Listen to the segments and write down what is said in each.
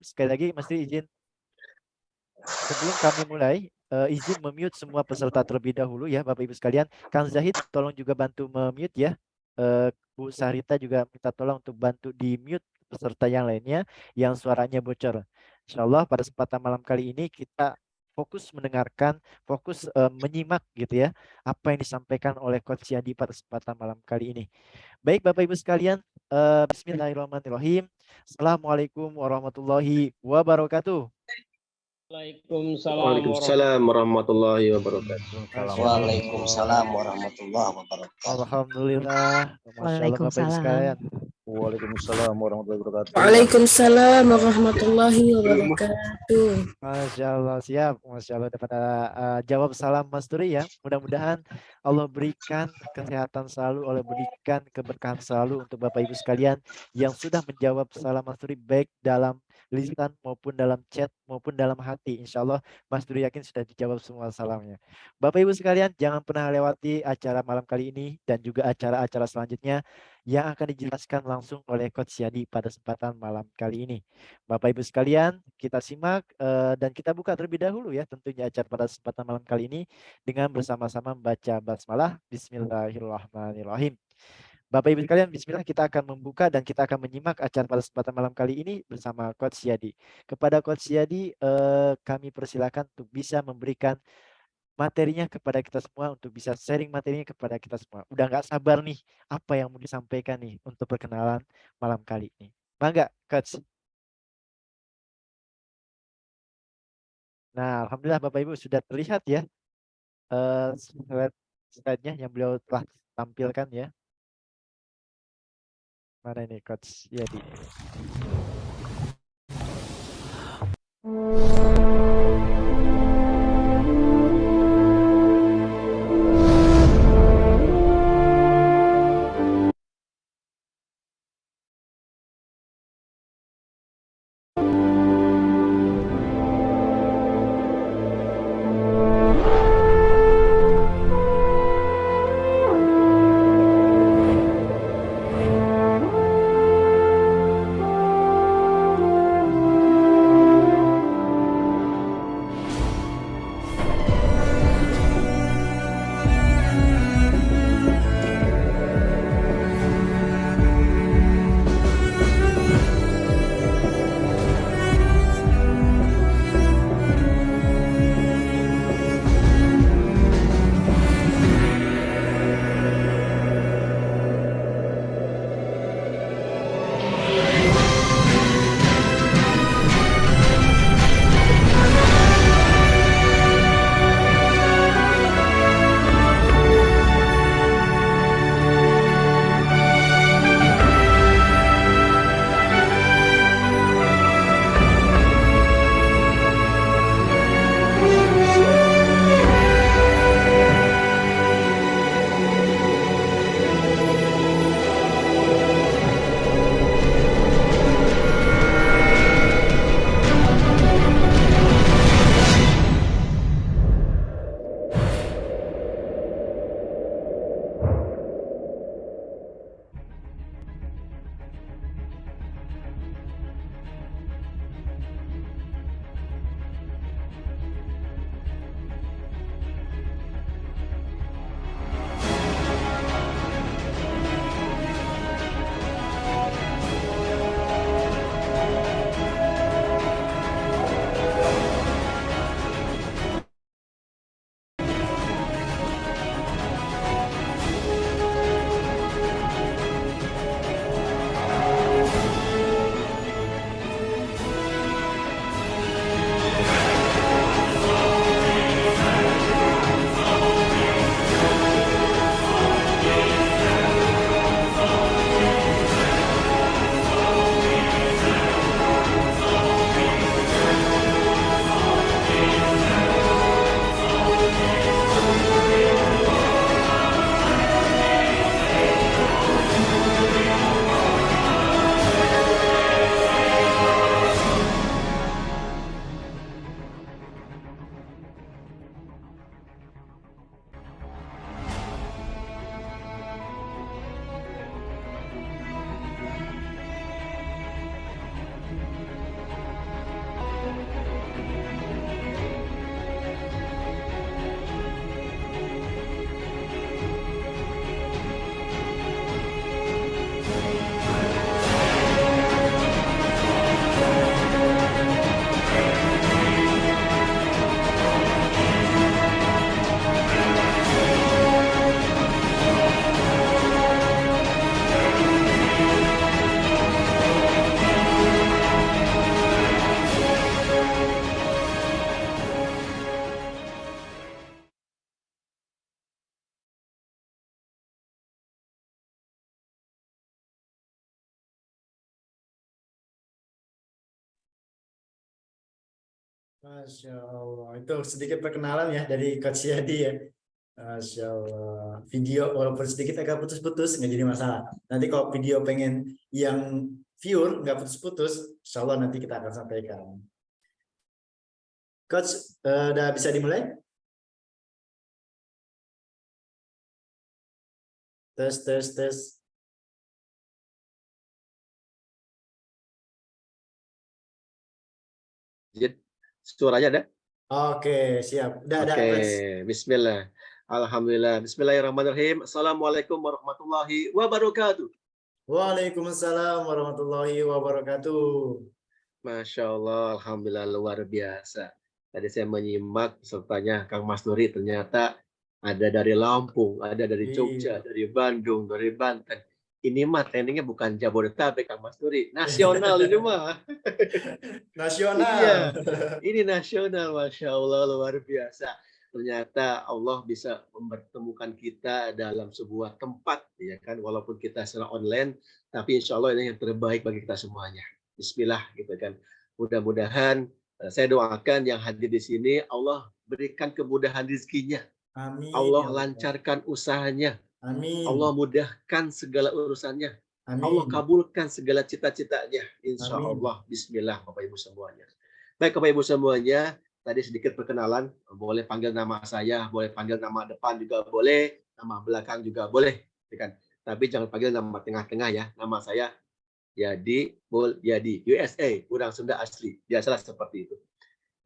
sekali lagi mesti izin sebelum kami mulai, izin memute semua peserta terlebih dahulu ya Bapak Ibu sekalian. Kang Zahid tolong juga bantu memute ya. Bu Sarita juga minta tolong untuk bantu di mute peserta yang lainnya yang suaranya bocor. Insya Allah pada kesempatan malam kali ini kita fokus mendengarkan, fokus menyimak gitu ya apa yang disampaikan oleh Coach Yadi pada kesempatan malam kali ini. Baik Bapak Ibu sekalian, Bismillahirrahmanirrahim. Assalamualaikum warahmatullahi wabarakatuh. Waalaikumsalam warahmatullahi wabarakatuh. Masya Allah. Waalaikumsalam warahmatullahi wabarakatuh. Alhamdulillah. Masya Allah Bapak Ibu sekalian. Waalaikumsalam warahmatullahi wabarakatuh. Waalaikumsalam warahmatullahi wabarakatuh. Masya Allah, siap. Masya Allah dapat jawab salam Mas Turi ya. Mudah-mudahan Allah berikan kesehatan selalu, Allah berikan keberkahan selalu untuk Bapak Ibu sekalian yang sudah menjawab salam Mas Turi baik dalam lisan maupun dalam chat maupun dalam hati. Insya Allah Mas Turi yakin sudah dijawab semua salamnya. Bapak Ibu sekalian jangan pernah lewati acara malam kali ini dan juga acara-acara selanjutnya yang akan dijelaskan langsung oleh Coach Yadi pada kesempatan malam kali ini. Bapak Ibu sekalian, kita simak dan kita buka terlebih dahulu ya tentunya acara pada kesempatan malam kali ini dengan bersama-sama membaca basmalah. Bismillahirrahmanirrahim. Bapak Ibu sekalian, bismillah kita akan membuka dan kita akan menyimak acara pada kesempatan malam kali ini bersama Coach Yadi. Kepada Coach Yadi kami persilakan untuk bisa memberikan materinya kepada kita semua, untuk bisa sharing materinya kepada kita semua. Udah nggak sabar nih apa yang mau disampaikan nih untuk perkenalan malam kali ini. Mangga Coach. Nah, alhamdulillah Bapak Ibu sudah terlihat ya slide-nya yang beliau telah tampilkan ya. Mana ini Coach Yadi? Masya Allah. Itu sedikit perkenalan ya dari Coach Yadi ya. Masya Allah. Video walaupun sedikit agak putus-putus nggak jadi masalah. Nanti kalau video pengen yang viewer nggak putus-putus, insya Allah nanti kita akan sampaikan. Coach, udah bisa dimulai? Tes. Suaranya ada? Oke, siap. Udah, Oke, bismillah. Alhamdulillah. Bismillahirrahmanirrahim. Assalamualaikum warahmatullahi wabarakatuh. Waalaikumsalam warahmatullahi wabarakatuh. Masya Allah, Alhamdulillah luar biasa. Tadi saya menyimak pesertanya Kang Mas Nuri, ternyata ada dari Lampung, ada dari Jogja, dari Bandung, dari Banten. Ini mah trainingnya bukan Jabodetabek, Kang Mas Nuri. Nasional ini mah. Nasional. Iya, ini nasional, Masya Allah, luar biasa. Ternyata Allah bisa mempertemukan kita dalam sebuah tempat, ya kan, walaupun kita secara online, tapi insya Allah ini yang terbaik bagi kita semuanya. Bismillah, gitu kan. Mudah-mudahan saya doakan yang hadir di sini, Allah berikan kemudahan rezekinya. Amin. Allah lancarkan usahanya. Amin. Allah mudahkan segala urusannya. Amin. Allah kabulkan segala cita-citanya. Insya Allah. Bismillah, Bapak Ibu semuanya. Baik, Bapak Ibu semuanya. Tadi sedikit perkenalan. Boleh panggil nama saya, boleh panggil nama depan juga boleh, nama belakang juga boleh. Tapi jangan panggil nama tengah-tengah ya. Nama saya Yadi Mulyadi, USA, orang Sunda asli. Biasalah seperti itu.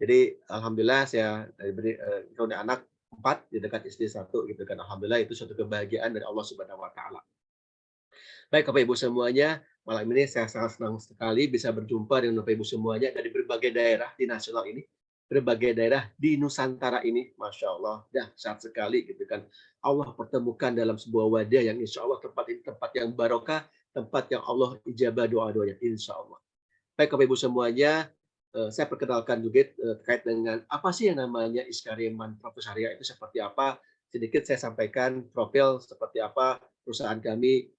Jadi alhamdulillah saya diberi udah anak 4 di dekat istri 1 gitu kan. Alhamdulillah itu suatu kebahagiaan dari Allah Subhanahu wa taala. Baik Bapak Ibu semuanya, malam ini saya sangat senang sekali bisa berjumpa dengan Bapak Ibu semuanya dari berbagai daerah di nasional ini, berbagai daerah di Nusantara ini. Masya Allah, dahsyat sekali gitu kan. Allah pertemukan dalam sebuah wadah yang insya Allah tempat ini tempat yang barokah, tempat yang Allah ijabah doa-doanya, insya Allah. Baik Bapak Ibu semuanya, saya perkenalkan juga terkait dengan apa sih yang namanya Iskariman Profil Syariah itu seperti apa. Sedikit saya sampaikan profil seperti apa perusahaan kami,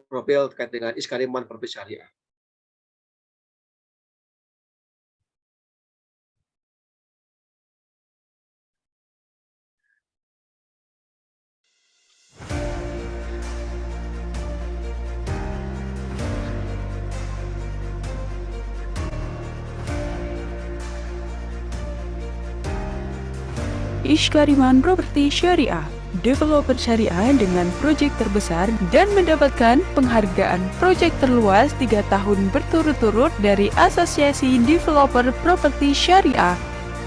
profil terkait dengan Iskariman Profil Syariah. Iskariman Properti Syariah, developer syariah dengan proyek terbesar dan mendapatkan penghargaan proyek terluas 3 tahun berturut-turut dari Asosiasi Developer Properti Syariah.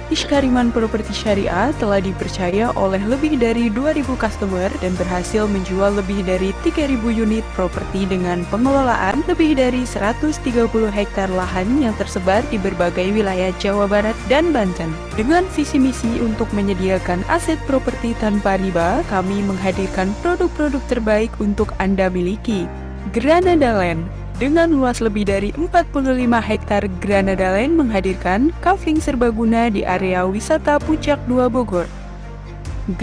Iskariman Properti Syariah telah dipercaya oleh lebih dari 2.000 customer dan berhasil menjual lebih dari 3.000 unit properti dengan pengelolaan lebih dari 130 hektar lahan yang tersebar di berbagai wilayah Jawa Barat dan Banten. Dengan visi misi untuk menyediakan aset properti tanpa riba, kami menghadirkan produk-produk terbaik untuk Anda miliki. Granada Land. Dengan luas lebih dari 45 hektar, Granada Land menghadirkan kafling serbaguna di area wisata Puncak 2 Bogor.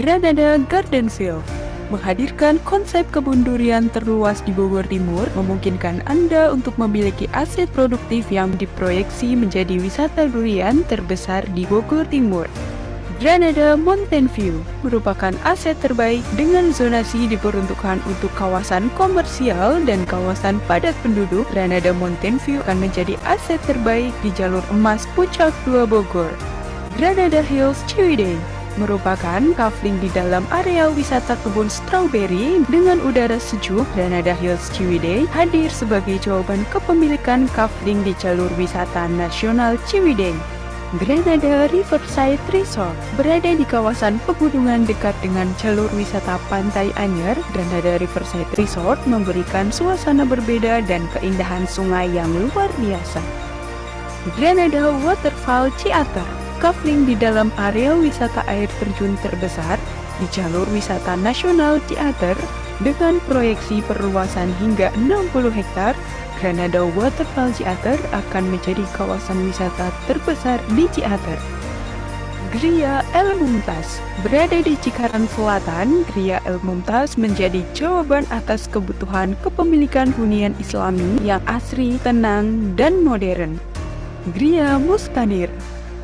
Granada Gardenville menghadirkan konsep kebun durian terluas di Bogor Timur, memungkinkan Anda untuk memiliki aset produktif yang diproyeksi menjadi wisata durian terbesar di Bogor Timur. Granada Mountain View merupakan aset terbaik dengan zonasi diperuntukkan untuk kawasan komersial dan kawasan padat penduduk. Granada Mountain View akan menjadi aset terbaik di jalur emas Puncak 2 Bogor. Granada Hills Ciwidey merupakan kafling di dalam area wisata kebun strawberry dengan udara sejuk. Granada Hills Ciwidey hadir sebagai jawaban kepemilikan kafling di jalur wisata nasional Ciwidey. Granada Riverside Resort berada di kawasan pegunungan dekat dengan jalur wisata Pantai Anyer. Granada Riverside Resort memberikan suasana berbeda dan keindahan sungai yang luar biasa. Granada Waterfall Ciater, kafling di dalam area wisata air terjun terbesar di jalur wisata nasional Ciater dengan proyeksi perluasan hingga 60 hektar. Granada Waterfall Ciater akan menjadi kawasan wisata terbesar di Ciater. Gria El Mumtaz berada di Cikarang Selatan. Gria El Mumtaz menjadi jawaban atas kebutuhan kepemilikan hunian Islami yang asri, tenang, dan modern. Gria Mustanir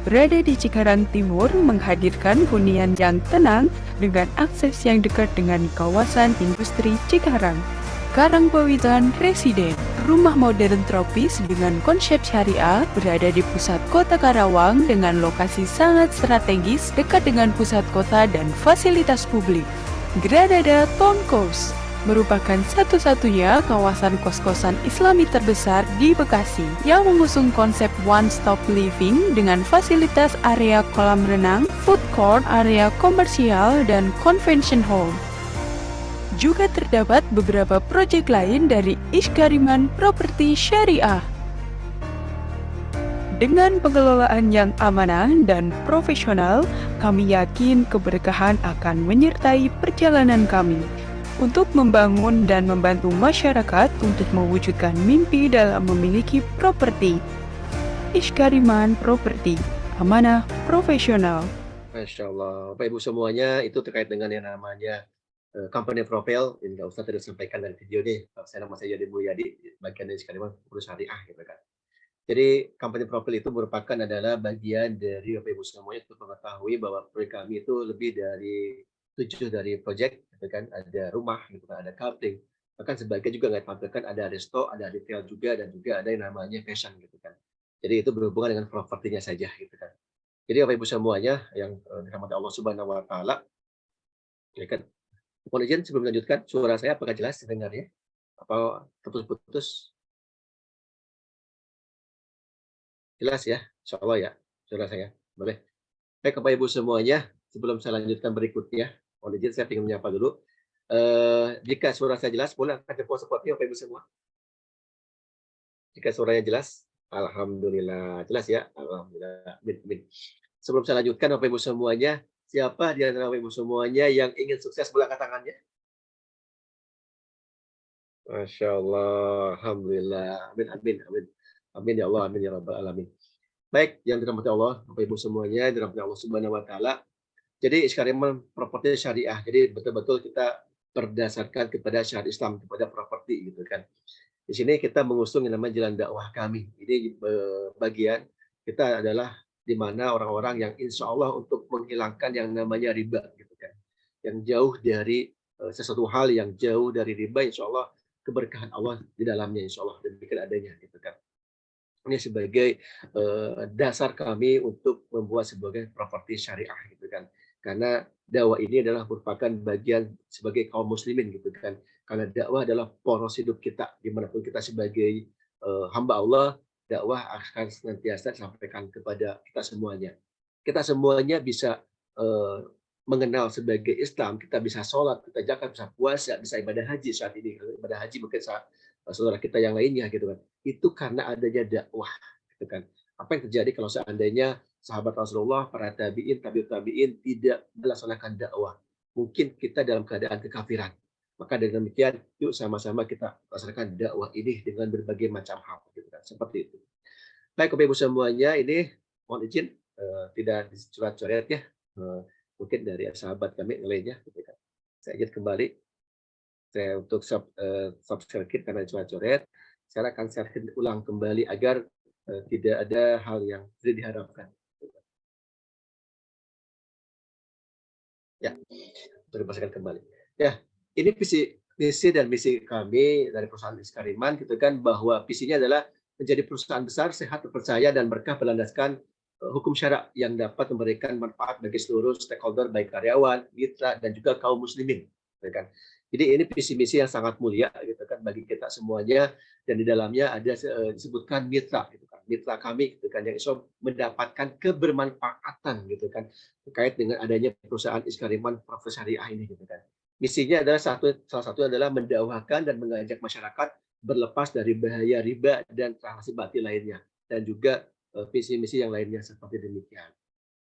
berada di Cikarang Timur menghadirkan hunian yang tenang dengan akses yang dekat dengan kawasan industri Cikarang. Karangpawitan Residen, rumah modern tropis dengan konsep syariah berada di pusat kota Karawang dengan lokasi sangat strategis dekat dengan pusat kota dan fasilitas publik. Gradada Town Coast merupakan satu-satunya kawasan kos-kosan Islami terbesar di Bekasi yang mengusung konsep one-stop living dengan fasilitas area kolam renang, food court, area komersial, dan convention hall. Juga terdapat beberapa proyek lain dari Iskariman Properti Syariah. Dengan pengelolaan yang amanah dan profesional, kami yakin keberkahan akan menyertai perjalanan kami untuk membangun dan membantu masyarakat untuk mewujudkan mimpi dalam memiliki properti. Iskariman Properti, amanah profesional. Masya Allah. Bapak Ibu semuanya, itu terkait dengan yang namanya company profile, ini nggak usah tadi sampaikan dari video ini. Saya nama saya Yadi Mulyadi, bagian dari Iskariman Properti Syariah, gitu kan. Jadi company profile itu merupakan adalah bagian dari Bapak Ibu semuanya untuk mengetahui bahwa proyek kami itu lebih dari 7 dari proyek, gitu kan. Ada rumah, gitu kan, ada catering. Bahkan sebagian juga nggak tampilkan ada resto, ada retail juga, dan juga ada yang namanya fashion, gitu kan. Jadi itu berhubungan dengan propertinya saja, gitu kan. Jadi Bapak Ibu semuanya yang dirahmati Allah Subhanahu Wa Taala, ya kan. Mohon izin sebelum melanjutkan, suara saya apakah jelas dengarnya? Apa putus-putus? Jelas ya? Insya Allah ya, suara saya. Boleh. Baik Bapak Ibu semuanya, sebelum saya lanjutkan berikutnya, mohon izin saya ingin menyapa dulu. Jika suara saya jelas, boleh angkat jempol supportnya Bapak Ibu semua. Jika suaranya jelas, alhamdulillah. Jelas ya? Alhamdulillah. Amin. Sebelum saya lanjutkan Bapak Ibu semuanya, siapa di antara Bapak Ibu semuanya yang ingin sukses boleh angkat tangannya? Masya Allah, alhamdulillah, amin. Amin ya Allah, amin ya Rabbal Alamin. Baik, yang dirahmati Allah, Bapak Ibu semuanya, dirahmati Allah Subhanahu Wa Taala. Jadi Iskariman Properti Syariah. Jadi betul-betul kita berdasarkan kepada syariat Islam, kepada properti, gitu kan. Di sini kita mengusung yang namanya jalan dakwah kami. Ini bagian kita adalah di mana orang-orang yang insya Allah untuk menghilangkan yang namanya riba, gitu kan, yang jauh dari sesuatu hal yang jauh dari riba, insya Allah keberkahan Allah di dalamnya, insya Allah demikian adanya, gitu kan. Ini sebagai dasar kami untuk membuat sebagai properti syariah, gitu kan, karena dakwah ini adalah merupakan bagian sebagai kaum muslimin, gitu kan, karena dakwah adalah poros hidup kita dimanapun kita sebagai hamba Allah. Dakwah akan senantiasa disampaikan kepada kita semuanya. Kita semuanya bisa mengenal sebagai Islam, kita bisa sholat, kita zakat, bisa puasa, bisa ibadah haji saat ini. Ibadah haji mungkin saat saudara kita yang lainnya, gitu kan. Itu karena adanya dakwah, gitu kan. Apa yang terjadi kalau seandainya sahabat Rasulullah, para tabi'in, tabi'ut tabi'in tidak melaksanakan dakwah? Mungkin kita dalam keadaan kekafiran. Maka dengan demikian, yuk sama-sama kita laksanakan dakwah ini dengan berbagai macam hal, gitu kan. Seperti itu. Baik, Bapak Ibu semuanya, ini mohon izin tidak dicoret-coret ya. Mungkin dari sahabat kami yang lainnya, gitu kan. Saya izin kembali. Saya untuk subscribe karena coret-coret. Saya akan share ulang kembali agar tidak ada hal yang tidak diharapkan. Ya, terima kembali. Ya. Ini visi dan misi kami dari perusahaan Iskariman, gitu kan, bahwa visinya adalah menjadi perusahaan besar, sehat, terpercaya, dan berkah berlandaskan hukum syara yang dapat memberikan manfaat bagi seluruh stakeholder, baik karyawan, mitra, dan juga kaum muslimin, gitu kan. Jadi ini visi misi yang sangat mulia, gitu kan, bagi kita semuanya, dan di dalamnya ada disebutkan mitra, gitu kan, mitra kami, gitu kan, yang bisa mendapatkan kebermanfaatan, gitu kan, terkait dengan adanya perusahaan Iskariman Properti Syariah ini, gitu kan. Misinya adalah salah satu adalah mendakwahkan dan mengajak masyarakat berlepas dari bahaya riba dan transaksi batil lainnya, dan juga visi misi yang lainnya seperti demikian.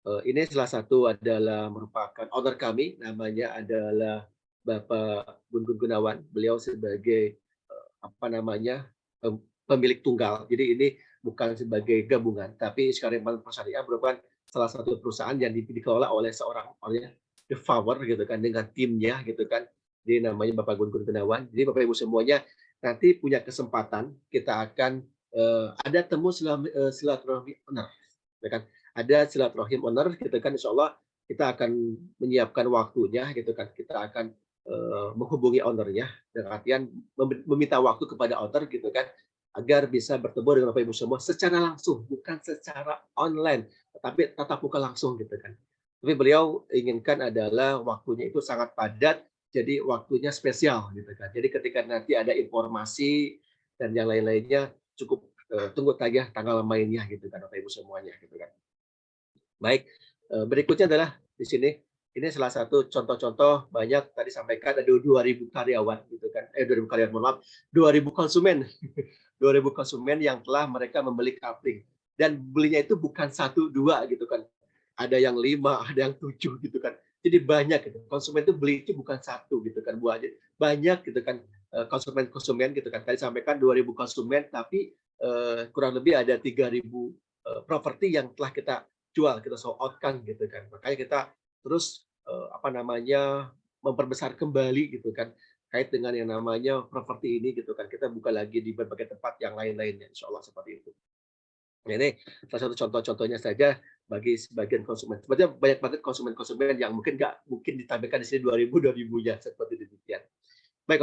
Ini salah satu adalah merupakan owner kami, namanya adalah Bapak Gun Gunawan. Beliau sebagai pemilik tunggal. Jadi ini bukan sebagai gabungan, tapi Iskariman Properti Syariah merupakan salah satu perusahaan yang dikelola oleh seorang the power, gitu kan, dengan timnya, gitu kan. Jadi namanya Bapak Gun Gunawan. Jadi Bapak Ibu semuanya nanti punya kesempatan kita akan ada temu silaturahmi owner, ya kan. ada silaturahim owner gitu kan, insya Allah kita akan menyiapkan waktunya gitu kan, kita akan menghubungi ownernya dengan artian meminta waktu kepada owner gitu kan, agar bisa bertemu dengan Bapak Ibu semua secara langsung, bukan secara online, tetapi tatap muka langsung gitu kan. Tapi beliau inginkan adalah waktunya itu sangat padat, jadi waktunya spesial gitu kan. Jadi ketika nanti ada informasi dan yang lain-lainnya cukup tunggu saja tanggal mainnya gitu kan Bapak Ibu semuanya gitu kan. Baik, berikutnya adalah di sini ini salah satu contoh-contoh banyak tadi sampaikan ada 2.000 karyawan gitu kan. 2.000 karyawan, mohon maaf, 2.000 konsumen. 2.000 konsumen yang telah mereka membeli kapling dan belinya itu bukan 1 2 gitu kan. Ada yang 5, ada yang 7 gitu kan. Jadi banyak gitu. Konsumen itu beli itu bukan 1 gitu kan, banyak gitu kan konsumen-konsumen gitu kan. Tadi sampaikan 2.000 konsumen tapi kurang lebih ada 3.000 properti yang telah kita jual, kita sold out-kan gitu kan. Makanya kita terus memperbesar kembali gitu kan kait dengan yang namanya properti ini gitu kan. Kita buka lagi di berbagai tempat yang lain-lainnya, insya Allah seperti itu. Nah, ini salah satu contoh-contohnya saja bagi sebagian konsumen. Sebenarnya banyak banget konsumen-konsumen yang mungkin ditampilkan di sini 2.000 ya seperti demikian. Baik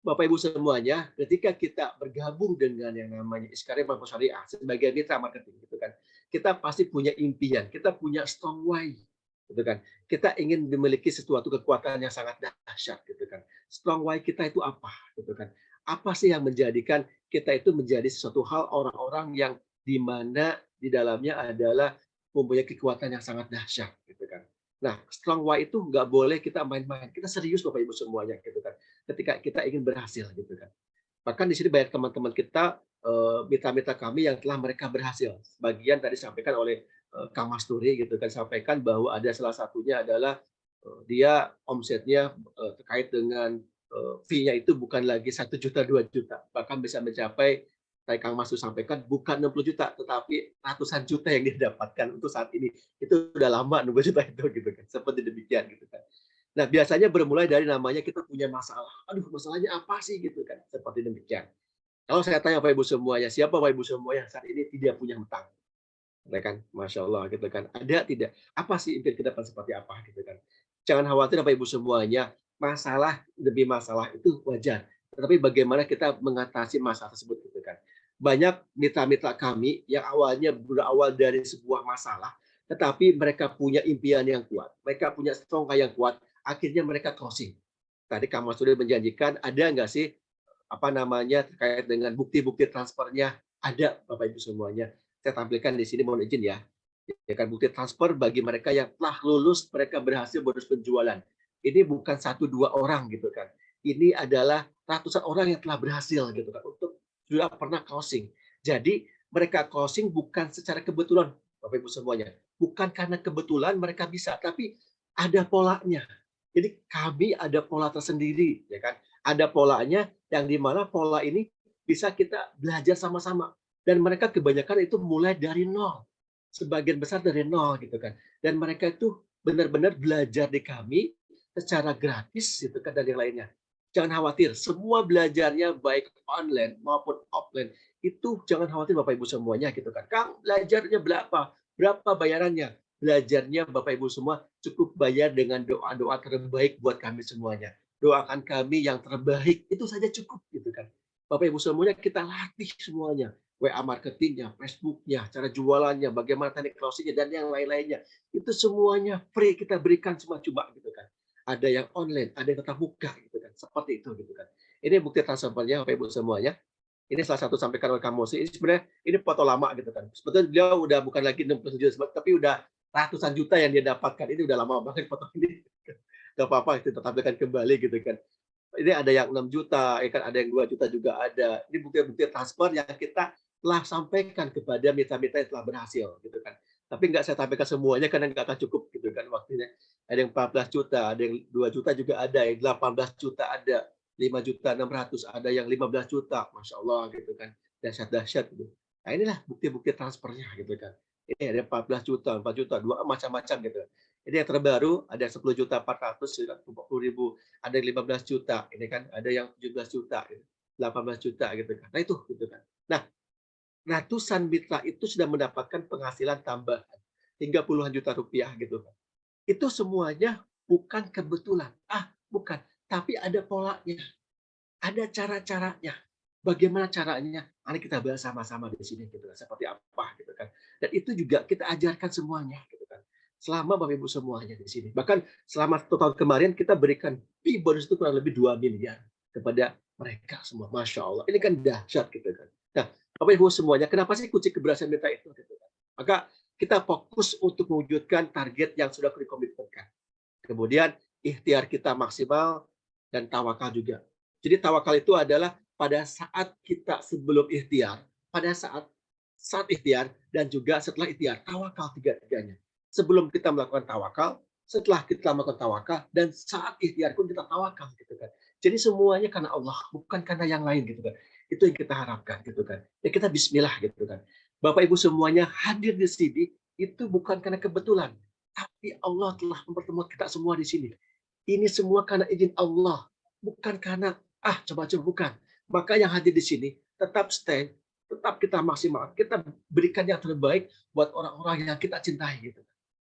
Bapak Ibu semuanya, ketika kita bergabung dengan yang namanya Iskarim Mampu Syariah sebagai mitra marketing gitu kan, kita pasti punya impian, kita punya strong why gitu kan. Kita ingin memiliki sesuatu kekuatan yang sangat dahsyat gitu kan. Strong why kita itu apa gitu kan? Apa sih yang menjadikan kita itu menjadi sesuatu hal orang-orang yang di mana di dalamnya adalah mempunyai kekuatan yang sangat dahsyat gitu kan. Nah, strong why itu nggak boleh kita main-main. Kita serius Bapak Ibu semuanya gitu kan. Ketika kita ingin berhasil gitu kan. Bahkan di sini banyak teman-teman kita mitra-mitra kami yang telah mereka berhasil. Sebagian tadi disampaikan oleh Kang Masturi gitu kan, sampaikan bahwa ada salah satunya adalah dia omsetnya terkait dengan fee-nya itu bukan lagi 1 juta 2 juta, bahkan bisa mencapai tadi Kang Mas sampaikan bukan 60 juta tetapi ratusan juta yang didapatkan untuk saat ini. Itu udah lama 60 juta itu gitu kan. Seperti demikian gitu kan. Nah, biasanya bermulai dari namanya kita punya masalah. Aduh, masalahnya apa sih gitu kan. Seperti demikian. Kalau saya tanya Bapak Ibu semuanya, siapa Bapak Ibu semuanya saat ini tidak punya hutang? Ya kan? Masya Allah gitu kan. Ada tidak? Apa sih impian ke depan seperti apa gitu kan? Jangan khawatir Bapak Ibu semuanya, masalah demi masalah itu wajar. Tetapi bagaimana kita mengatasi masalah tersebut gitu kan. Banyak mitra-mitra kami yang awalnya berawal dari sebuah masalah, tetapi mereka punya impian yang kuat, mereka punya strong yang kuat, akhirnya mereka closing. Tadi Kamu sudah menjanjikan, ada nggak sih terkait dengan bukti-bukti transfernya? Ada Bapak Ibu semuanya. Saya tampilkan di sini, mohon izin ya. Ya kan, bukti transfer bagi mereka yang telah lulus, mereka berhasil bonus penjualan. Ini bukan 1-2 orang gitu kan. Ini adalah ratusan orang yang telah berhasil gitu kan untuk sudah pernah closing. Jadi mereka closing bukan secara kebetulan Bapak Ibu semuanya. Bukan karena kebetulan mereka bisa, tapi ada polanya. Jadi kami ada pola tersendiri ya kan. Ada polanya yang di mana pola ini bisa kita belajar sama-sama. Dan mereka kebanyakan itu mulai dari nol. Sebagian besar dari nol gitu kan. Dan mereka itu benar-benar belajar di kami secara gratis gitu kan dan yang lainnya. Jangan khawatir, semua belajarnya baik online maupun offline itu jangan khawatir Bapak Ibu semuanya gitu kan. Kang, belajarnya berapa? Berapa bayarannya? Belajarnya Bapak Ibu semua cukup bayar dengan doa-doa terbaik buat kami semuanya. Doakan kami yang terbaik, itu saja cukup gitu kan. Bapak Ibu semuanya kita latih semuanya. WA marketingnya, Facebooknya, cara jualannya, bagaimana teknik closingnya, dan yang lain-lainnya. Itu semuanya free kita berikan cuma-cuma gitu kan. Ada yang online, ada yang tetap muka gitu kan. Seperti itu gitu kan. Ini bukti transfernya Bapak Ibu semuanya. Ini salah satu sampaikan oleh Kang Mosi. Ini sebenarnya ini foto lama gitu kan. Sebetulnya beliau udah bukan lagi 60 juta, tapi udah ratusan juta yang dia dapatkan. Ini udah lama banget foto ini. Gak apa-apa, kita tampilkan kembali gitu kan. Ini ada yang 6 juta, ya kan, ada yang 2 juta juga ada. Ini bukti-bukti transfer yang kita telah sampaikan kepada mitra-mitra yang telah berhasil gitu kan. Tapi nggak saya tampilkan semuanya karena nggak akan cukup gitu kan waktunya. Ada yang 14 juta, ada yang 2 juta juga ada, yang 18 juta ada, 5.600.000, ada yang 15 juta, Masya Allah gitu kan. Dahsyat-dahsyat gitu. Nah inilah bukti-bukti transfernya gitu kan. Ini ada 14 juta, 4 juta, 2 macam-macam gitu. Ini yang terbaru ada 10 juta 440.000, ada yang 15 juta, ini kan ada yang 17 juta, 18 juta gitu kan. Nah itu gitu kan. Nah, ratusan mitra itu sudah mendapatkan penghasilan tambahan hingga puluhan juta rupiah gitu. Itu semuanya bukan kebetulan. Bukan. Tapi ada polanya. Ada cara-caranya. Bagaimana caranya? Mari kita bahas sama-sama di sini gitu kan. Seperti apa gitu kan. Dan itu juga kita ajarkan semuanya gitu kan. Selama Bapak Ibu semuanya di sini. Bahkan selama 1 tahun kemarin kita berikan fee bonus itu kurang lebih 2 miliar kepada mereka semua. Masya Allah. Ini kan dahsyat gitu kan. Nah, Bapak Ibu semuanya, kenapa sih kunci keberhasilan mitra itu gitu kan? Maka kita fokus untuk mewujudkan target yang sudah dikomitmenkan. Kemudian ikhtiar kita maksimal dan tawakal juga. Jadi tawakal itu adalah pada saat kita sebelum ikhtiar, pada saat ikhtiar, dan juga setelah ikhtiar. Tawakal tiga-tiganya. Sebelum kita melakukan tawakal, setelah kita melakukan tawakal, dan saat ikhtiar pun kita tawakal. Gitu kan. Jadi semuanya karena Allah, bukan karena yang lain. Gitu kan. Itu yang kita harapkan. Gitu kan. Ya kita bismillah. Gitu kan. Bapak Ibu semuanya hadir di sini, itu bukan karena kebetulan. Tapi Allah telah mempertemukan kita semua di sini. Ini semua karena izin Allah. Bukan karena, coba-coba bukan. Maka yang hadir di sini, tetap stay, tetap kita maksimal. Kita berikan yang terbaik buat orang-orang yang kita cintai. Gitu.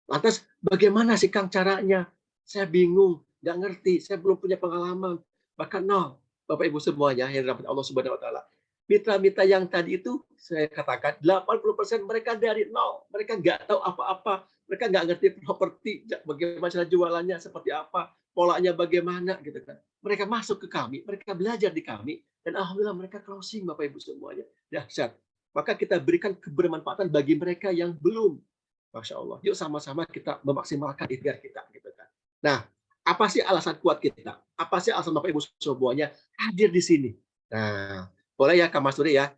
Lantas, bagaimana sih Kang caranya? Saya bingung, nggak ngerti, saya belum punya pengalaman. Bahkan nol. Bapak Ibu semuanya, yang dirahmati Allah Subhanahu Wa Taala. Mitra-mitra yang tadi itu, saya katakan, 80% mereka dari nol. Mereka nggak tahu apa-apa. Mereka nggak ngerti properti, bagaimana cara jualannya, seperti apa, polanya bagaimana, gitu kan. Mereka masuk ke kami, mereka belajar di kami, dan alhamdulillah mereka closing, Bapak Ibu semuanya. Dahsyat. Maka kita berikan kebermanfaatan bagi mereka yang belum. Masya Allah. Yuk sama-sama kita memaksimalkan ikhtiar kita, gitu kan. Nah, apa sih alasan kuat kita? Apa sih alasan Bapak Ibu semuanya hadir di sini? Nah, boleh ya Kak Mas Suri ya.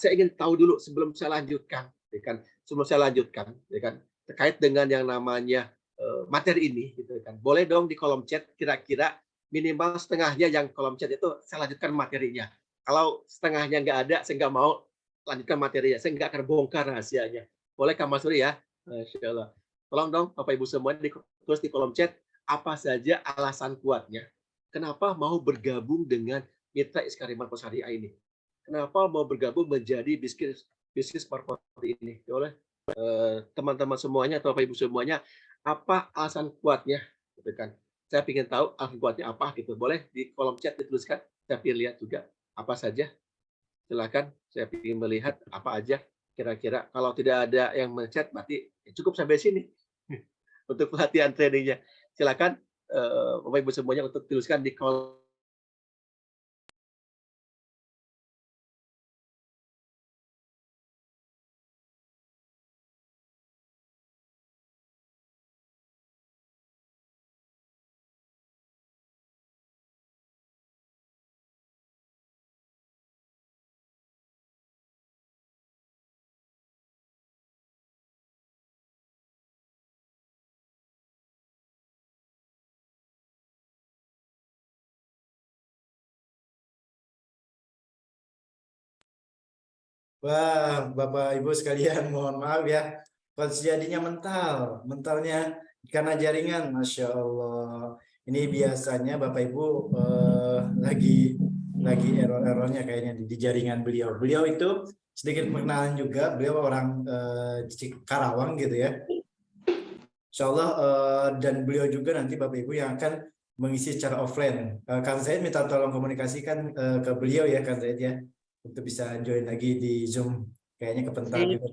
Saya ingin tahu dulu sebelum saya lanjutkan, ya kan? Sebelum saya lanjutkan, ya kan? Terkait dengan yang namanya materi ini, gitu kan? Boleh dong di kolom chat kira-kira minimal setengahnya yang kolom chat itu saya lanjutkan materinya. Kalau setengahnya nggak ada, saya nggak mau lanjutkan materinya. Saya nggak akan bongkar rahasianya. Boleh Kak Mas Suri ya? Masya Allah. Tolong dong Bapak Ibu semuanya tulis di kolom chat apa saja alasan kuatnya. Kenapa mau bergabung dengan Mitra Iskariman Syariah ini? Kenapa mau bergabung menjadi bisnis properti ini? Oleh teman-teman semuanya atau Bapak Ibu semuanya, apa alasan kuatnya? Gitu kan? Saya ingin tahu alasan kuatnya apa gitu. Boleh di kolom chat dituliskan. Saya ingin lihat juga apa saja. Silakan. Saya ingin melihat apa aja kira-kira. Kalau tidak ada yang men-chat, berarti cukup sampai sini untuk pelatihan trainingnya. Silakan Bapak Ibu semuanya untuk tuliskan di kolom. Wah, Bapak Ibu sekalian, mohon maaf ya. Terjadinya mentalnya karena jaringan, Masya Allah. Ini biasanya Bapak Ibu lagi error-errornya kayaknya di jaringan beliau. Beliau itu sedikit perkenalan juga, beliau orang Karawang gitu ya. Insya Allah, dan beliau juga nanti Bapak Ibu yang akan mengisi secara offline. Kang Zaid minta tolong komunikasikan ke beliau ya, Kang Zaid ya, untuk bisa join lagi di Zoom. Kayaknya kepental juga.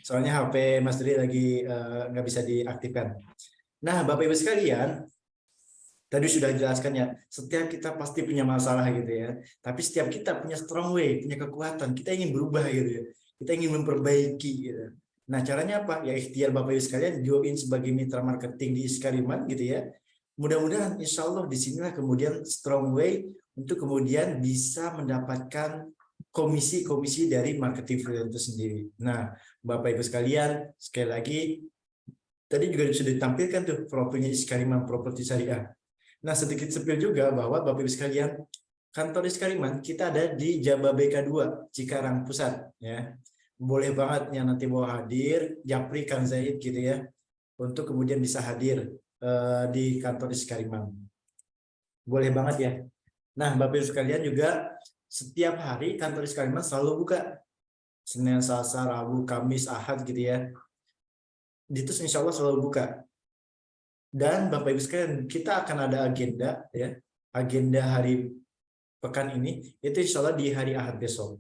Soalnya HP Mas Dri lagi nggak bisa diaktifkan. Nah, Bapak Ibu sekalian, tadi sudah dijelaskan ya, setiap kita pasti punya masalah gitu ya. Tapi setiap kita punya strong way, punya kekuatan. Kita ingin berubah gitu ya. Kita ingin memperbaiki gitu. Nah, caranya apa? Ya ikhtiar Bapak Ibu sekalian, join sebagai mitra marketing di Iskariman gitu ya. Mudah-mudahan insya Allah disinilah kemudian strong way untuk kemudian bisa mendapatkan komisi-komisi dari marketing freelance itu sendiri. Nah, Bapak Ibu sekalian, sekali lagi, tadi juga sudah ditampilkan tuh profilnya Iskariman Properti Syariah. Nah, sedikit sepil juga bahwa Bapak Ibu sekalian, kantor Iskariman kita ada di Jababeka 2, Cikarang Pusat. Ya. Boleh banget yang nanti mau hadir, Japri, Kang Zaid gitu ya, untuk kemudian bisa hadir di kantor Iskariman. Boleh banget ya. Nah, Bapak Ibu sekalian juga, setiap hari kantor Iskariman selalu buka Senin, Selasa, Rabu, Kamis, Ahad gitu ya. Itu insya Allah selalu buka. Dan Bapak Ibu sekalian, kita akan ada agenda ya, agenda hari pekan ini itu insya Allah di hari Ahad besok.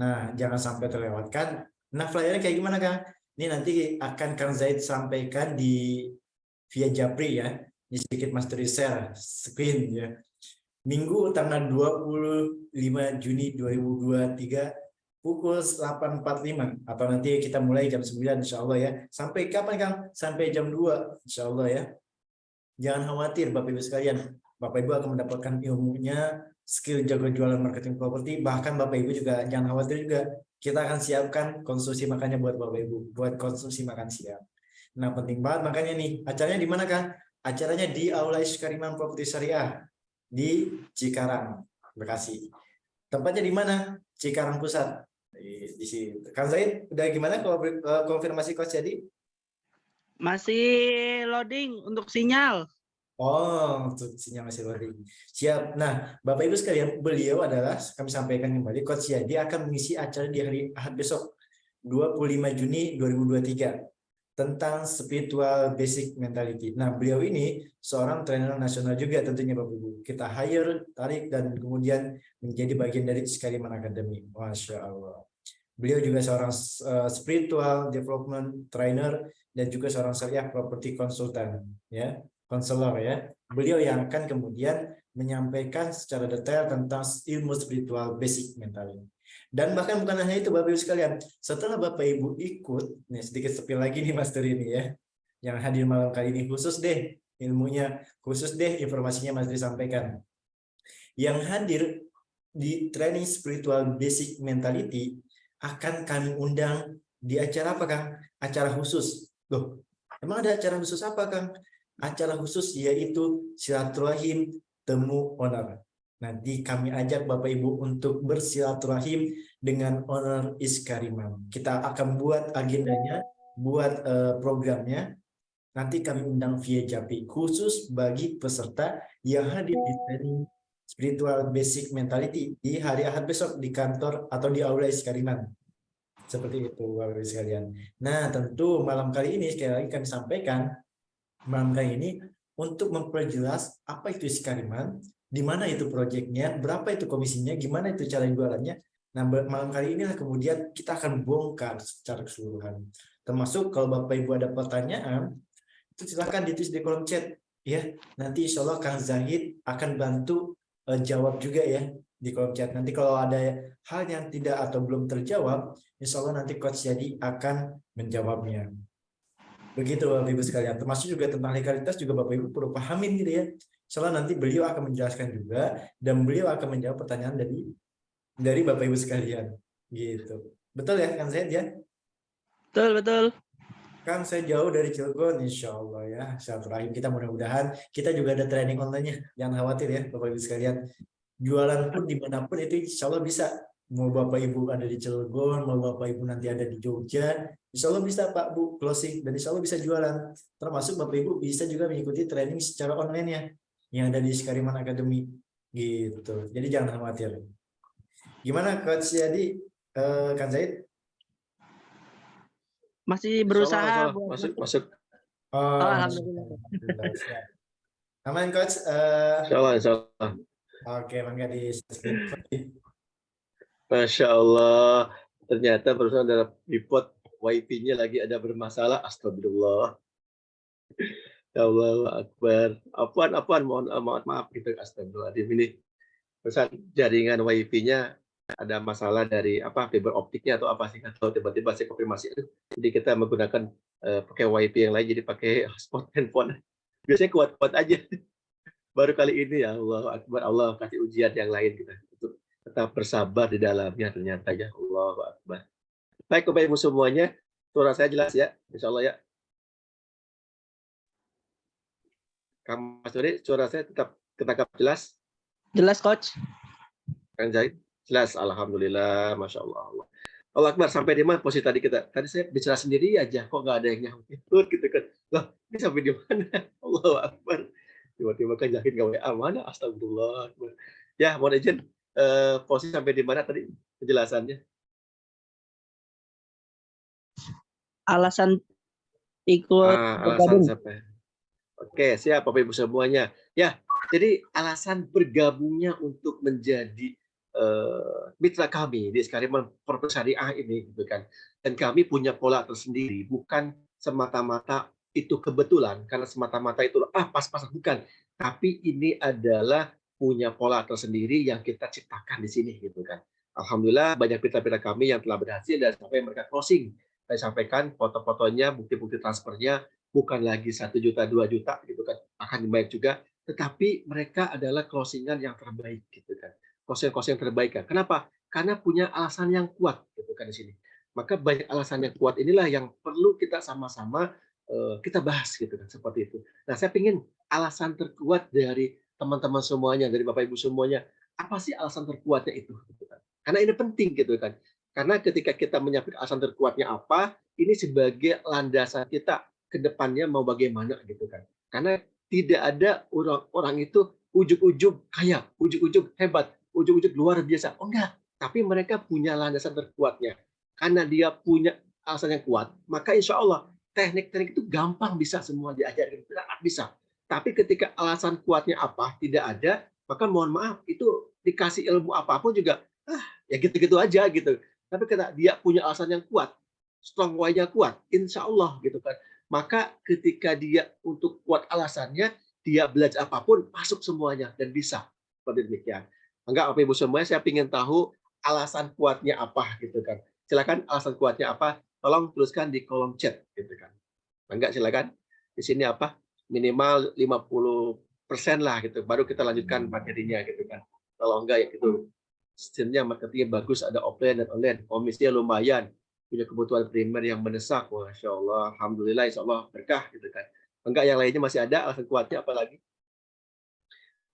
Nah, jangan sampai terlewatkan. Nah, flyernya kayak gimana, Kang? Ini nanti akan Kang Zaid sampaikan di via Japri ya. Ini sedikit mastery share screen ya. Minggu tanggal 25 Juni 2023 pukul 8.45 atau nanti kita mulai jam 9 insya Allah ya. Sampai kapan, Kang? Sampai jam 2 insya Allah ya. Jangan khawatir Bapak Ibu sekalian. Bapak Ibu akan mendapatkan ilmunya, skill jago jualan marketing properti, bahkan Bapak Ibu juga jangan khawatir juga. Kita akan siapkan konsumsi makannya buat Bapak Ibu, buat konsumsi makan siang. Nah, penting banget makanya nih, acaranya di mana, Kang? Acaranya di Aula Iskariman Properti Syariah di Cikarang, Bekasi. Tempatnya di mana? Cikarang Pusat. Di sini. Kang Zaid, udah gimana kalau konfirmasi Coach Jadi? Masih loading untuk sinyal. Oh, sinyal masih loading. Siap. Nah, Bapak Ibu sekalian, beliau adalah, kami sampaikan kembali, Coach Yadi akan mengisi acara di hari Ahad besok, 25 Juni 2023, tentang spiritual basic mentality. Nah, beliau ini seorang trainer nasional juga tentunya Bapak Ibu. Kita hire, tarik, dan kemudian menjadi bagian dari Iskariman Academy. Masya Allah. Beliau juga seorang spiritual development trainer dan juga seorang syariah property consultant, ya. Konselor ya, beliau yang akan kemudian menyampaikan secara detail tentang ilmu spiritual basic mental ini. Dan bahkan bukan hanya itu Bapak Ibu sekalian, setelah Bapak Ibu ikut, nih sedikit spill lagi nih Master ini ya, yang hadir malam kali ini khusus deh ilmunya, khusus deh informasinya Mas Tri sampaikan. Yang hadir di training spiritual basic mentality akan kami undang di acara apa, Kang? Acara khusus. Loh, emang ada acara khusus apa, Kang? Acara khusus yaitu silaturahim temu owner. Nanti kami ajak Bapak Ibu untuk bersilaturahim dengan owner Iskariman. Kita akan buat agendanya, buat programnya. Nanti kami undang via Japri khusus bagi peserta yang hadir di training spiritual basic mentality di hari Ahad besok di kantor atau di aula Iskariman. Seperti itu Bapak Ibu sekalian. Nah, tentu malam kali ini sekali lagi kami sampaikan malam kali ini untuk memperjelas apa itu Iskariman, di mana itu proyeknya, berapa itu komisinya, gimana itu cara jualannya. Nah, malam kali inilah kemudian kita akan bongkar secara keseluruhan. Termasuk kalau Bapak Ibu ada pertanyaan, itu silakan ditulis di kolom chat ya. Nanti insya Allah Kang Zahid akan bantu jawab juga ya di kolom chat. Nanti kalau ada hal yang tidak atau belum terjawab, insya Allah nanti Coach Yadi akan menjawabnya. Begitu Bapak Ibu sekalian, termasuk juga tentang legalitas juga Bapak Ibu perlu pahamin gitu ya. Soalnya nanti beliau akan menjelaskan juga dan beliau akan menjawab pertanyaan dari Bapak Ibu sekalian. Gitu. Betul ya Kang Zaid ya? Betul, betul. Kang, saya jauh dari Cilegon, insya Allah ya. Silaturahim kita mudah-mudahan. Kita juga ada training online-nya. Jangan khawatir ya Bapak Ibu sekalian. Jualan pun dimanapun itu insya Allah bisa. Mau Bapak Ibu ada di Cilegon, mau Bapak Ibu nanti ada di Jogja, insya Allah bisa Pak Bu closing dan insya Allah bisa jualan. Termasuk Bapak Ibu bisa juga mengikuti training secara online ya, yang ada di Iskariman Academy gitu. Jadi jangan khawatir. Gimana Coach Yadi, Kang Zaid? Masih berusaha masuk. Oh, alhamdulillah. Aman Coach. Insya Allah. Oke, mangga di Masya Allah, ternyata barusan ada report WiFi-nya lagi ada bermasalah. Astagfirullah. Ya Allah Akbar. Apaan, mohon maaf gitu. Astagfirullah. Ini pesan jaringan WiFi-nya ada masalah dari fiber optiknya atau apa sih? Atau tiba-tiba saya konfirmasi. Jadi kita menggunakan pakai WiFi yang lain, jadi pakai hotspot handphone. Biasanya kuat-kuat aja. Baru kali ini ya Allah Akbar, Allah kasih ujian yang lain kita. Tetap bersabar di dalamnya ternyata ya Allah Akbar. Baik Bapak Ibu semuanya, suara saya jelas ya, insya Allah ya. Kang Mas Dori, suara saya tetap ketangkap jelas? Jelas Coach. Kang Zaid, jelas, alhamdulillah, masya Allah. Allah Akbar, sampai di mana posisi tadi kita? Tadi saya bicara sendiri aja, kok nggak ada yang nyautin gitu kan? Loh, ini sampai di mana? Allah Akbar. Tiba-tiba kan Zahid nggak WA mana? Astagfirullah. Ya, mohon izin. Posisi sampai di mana tadi penjelasannya? alasan ikut Alasan bergabung. siapa? Oke, siap Bapak Ibu semuanya. Ya, jadi alasan bergabungnya untuk menjadi mitra kami di Sekaliman Properti Syariah ini, gitu kan. Dan kami punya pola tersendiri, bukan semata-mata itu kebetulan, karena semata-mata itu pas-pasan, bukan. Tapi ini adalah punya pola tersendiri yang kita ciptakan di sini, gitu kan. Alhamdulillah banyak mitra-mitra kami yang telah berhasil dan sampai mereka closing. Saya sampaikan foto-fotonya, bukti-bukti transfernya, bukan lagi 1 juta, 2 juta gitu kan, akan baik juga, tetapi mereka adalah closingan yang terbaik gitu kan. Closing terbaik kan. Kenapa? Karena punya alasan yang kuat gitu kan di sini. Maka banyak alasan yang kuat inilah yang perlu kita sama-sama kita bahas gitu kan, seperti itu. Nah, saya ingin alasan terkuat dari teman-teman semuanya, dari Bapak Ibu semuanya, apa sih alasan terkuatnya itu gitu kan. Karena ini penting gitu kan. Karena ketika kita menyampaikan alasan terkuatnya apa, ini sebagai landasan kita ke depannya mau bagaimana gitu kan. Karena tidak ada orang itu ujug-ujug kaya, ujug-ujug hebat, ujug-ujug luar biasa. Oh enggak, tapi mereka punya landasan terkuatnya. Karena dia punya alasan yang kuat, maka insya Allah teknik-teknik itu gampang bisa semua diajarkan, sangat bisa. Tapi ketika alasan kuatnya apa tidak ada, maka mohon maaf itu dikasih ilmu apapun juga ya gitu-gitu aja gitu. Tapi karena dia punya alasan yang kuat, strong why-nya kuat, insya Allah gitu kan. Maka ketika dia untuk kuat alasannya, dia belajar apapun, masuk semuanya dan bisa. Seperti demikian. Enggak, Bapak Ibu semuanya, saya ingin tahu alasan kuatnya apa gitu kan. Silakan alasan kuatnya apa, tolong tuliskan di kolom chat gitu kan. Enggak, silakan. Di sini apa? Minimal 50% lah gitu, baru kita lanjutkan materinya gitu kan. Kalau enggak ya gitu. Sistemnya marketingnya bagus, ada offline dan online, komisinya lumayan, punya kebutuhan primer yang mendesak, masya Allah, alhamdulillah, insya Allah berkah gitu kan. Enggak, yang lainnya masih ada alasan kuatnya apalagi?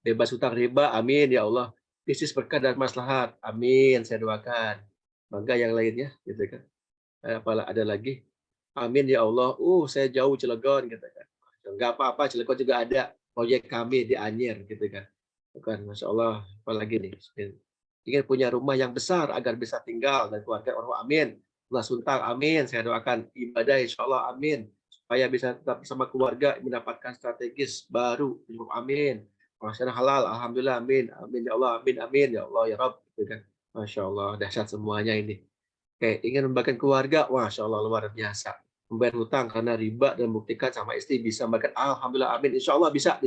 Bebas hutang riba, amin ya Allah. Bisnis berkah dan maslahat, amin, saya doakan. Enggak, yang lainnya gitu kan. Apalah ada lagi? Amin ya Allah. Saya jauh Cilegon gitu kan. Enggak apa-apa, Cilegon juga ada proyek kami di Anyer gitu kan. Bukan, masya Allah, apalagi nih? Ingin punya rumah yang besar agar bisa tinggal dan keluarga orang, amin. Rumah Suntang, amin. Saya doakan ibadah, insya Allah, amin. Supaya bisa tetap bersama keluarga, mendapatkan strategis baru, amin. Penghasilan halal, alhamdulillah, amin. Amin ya Allah, amin, amin ya Allah ya Rabb. Gitu kan. Masya Allah, dahsyat semuanya ini. Oke, ingin membagikan keluarga, masya Allah luar biasa. Membayar hutang karena riba dan buktikan sama istri bisa makan, alhamdulillah, amin. Insya Allah bisa.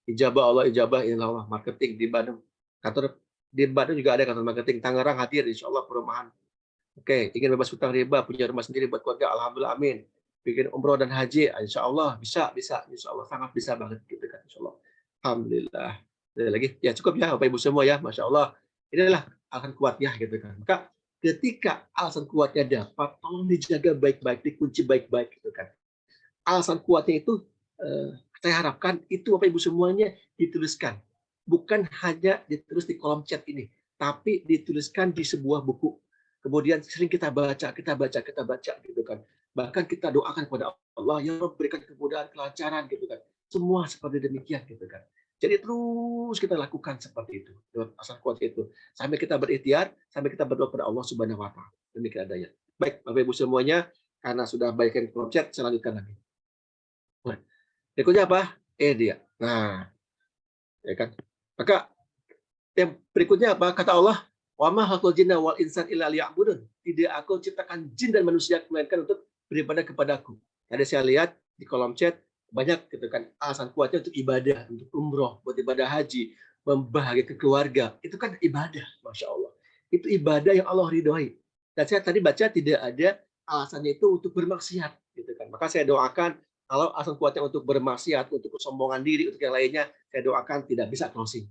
Ijabah Allah, ijabah insya Allah. Marketing di Bandung. Kantor di Bandung juga ada kantor marketing. Tangerang hadir, insya Allah perumahan. Oke, ingin bebas hutang riba, punya rumah sendiri buat keluarga, alhamdulillah, amin. Bikin umroh dan haji, insya Allah bisa, insya Allah sangat bisa banget gitu kan, insya Allah. Alhamdulillah. Ada lagi, ya cukup ya Bapak Ibu semua ya, masya Allah. Inilah alasan kuatnya gitu kan. Maka ketika alasan kuatnya dapat, tolong dijaga baik-baik, dikunci baik-baik gitu kan. Alasan kuatnya itu saya harapkan itu Bapak Ibu semuanya dituliskan. Bukan hanya ditulis di kolom chat ini, tapi dituliskan di sebuah buku. Kemudian sering kita baca gitu kan. Bahkan kita doakan kepada Allah, ya Rabb berikan kemudahan, kelancaran gitu kan. Semua seperti demikian gitu kan. Jadi terus kita lakukan seperti itu. Dengan asal kuat itu. Sampai kita berikhtiar, sampai kita berdoa kepada Allah Subhanahu wa taala. Demikian adanya. Baik, Bapak Ibu semuanya, karena sudah baik yang kolom chat, saya lanjutkan lagi. Nah, berikutnya apa? Dia. Nah, ya kan. Maka yang berikutnya apa? Kata Allah, wa ma khalaqal jinna wal insan illa liya'budun. Tidak aku ciptakan jin dan manusia melainkan untuk beribadah kepadaku. Tadi saya lihat di kolom chat banyak gitu kan alasan kuatnya untuk ibadah, untuk umroh, buat ibadah haji, membahagiakan keluarga. Itu kan ibadah, masya Allah. Itu ibadah yang Allah ridhoi. Dan saya tadi baca tidak ada alasannya itu untuk bermaksiat, gitu kan. Maka saya doakan kalau alasan kuatnya untuk bermaksiat, untuk kesombongan diri, untuk yang lainnya, saya doakan tidak bisa closing.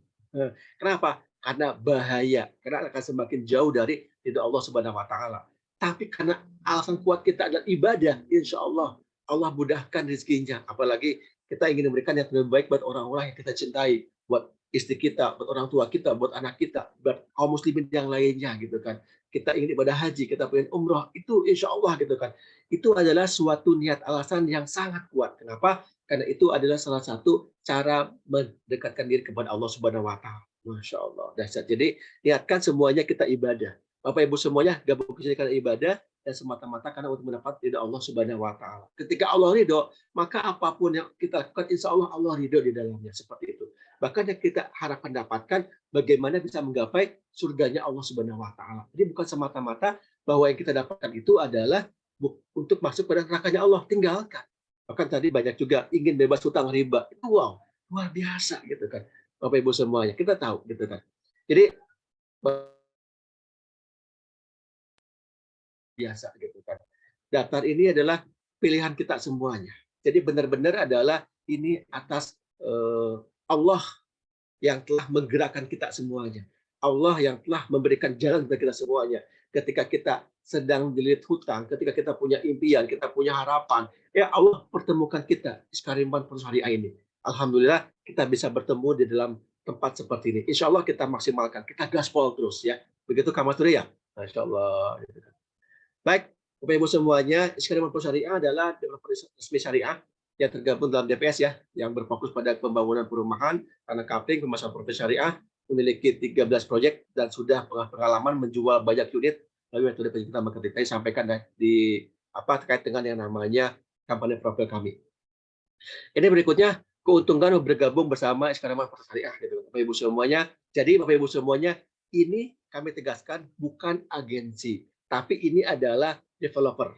Kenapa? Karena bahaya, karena akan semakin jauh dari ridho Allah Subhanahu wa taala. Tapi karena alasan kuat kita adalah ibadah, insya Allah Allah mudahkan rezekinya. Apalagi kita ingin memberikan yang terbaik buat orang-orang yang kita cintai, buat istri kita, buat orang tua kita, buat anak kita, buat kaum muslimin yang lainnya gitu kan. Kita ingin ibadah haji, kita pengen umroh, itu insya Allah gitu kan. Itu adalah suatu niat alasan yang sangat kuat. Kenapa? Karena itu adalah salah satu cara mendekatkan diri kepada Allah Subhanahu wa taala. Masya Allah, dahsyat. Jadi niatkan semuanya kita ibadah. Bapak Ibu semuanya gabung karena ibadah, dan semata-mata karena untuk mendapat ridho Allah Subhanahu wa taala. Ketika Allah ridho, maka apapun yang kita lakukan insya Allah Allah ridho di dalamnya, seperti itu. Bahkan yang kita harapkan dapatkan bagaimana bisa menggapai surganya Allah Subhanahu wa taala. Jadi bukan semata-mata bahwa yang kita dapatkan itu adalah untuk masuk pada nerakanya Allah, tinggalkan. Bahkan tadi banyak juga ingin bebas hutang riba. Itu wow, luar biasa gitu kan. Bapak Ibu semuanya, kita tahu gitu kan. Jadi biasa gitu kan. Daftar ini adalah pilihan kita semuanya. Jadi benar-benar adalah ini atas Allah yang telah menggerakkan kita semuanya. Allah yang telah memberikan jalan kepada kita semuanya. Ketika kita sedang dililit hutang, ketika kita punya impian, kita punya harapan, ya Allah pertemukan kita di Sekariman Syariah ini. Alhamdulillah kita bisa bertemu di dalam tempat seperti ini. Insya Allah kita maksimalkan, kita gaspol terus ya. Begitu Kak Mas Turi ya? Masya Allah. Baik, Bapak Ibu semuanya, Sekariman Syariah adalah developer resmi syariah yang tergabung dalam DPS ya, yang berfokus pada pembangunan perumahan, tanah kapling, pemasaran properti syariah, memiliki 13 proyek dan sudah pengalaman menjual banyak unit. Lalu metode penjualan marketing tadi sampaikan di terkait dengan yang namanya kampanye profil kami. Ini berikutnya keuntungan bergabung bersama Sekariman Syariah gitu, Bapak Ibu semuanya. Jadi Bapak Ibu semuanya, ini kami tegaskan bukan agensi, tapi ini adalah developer.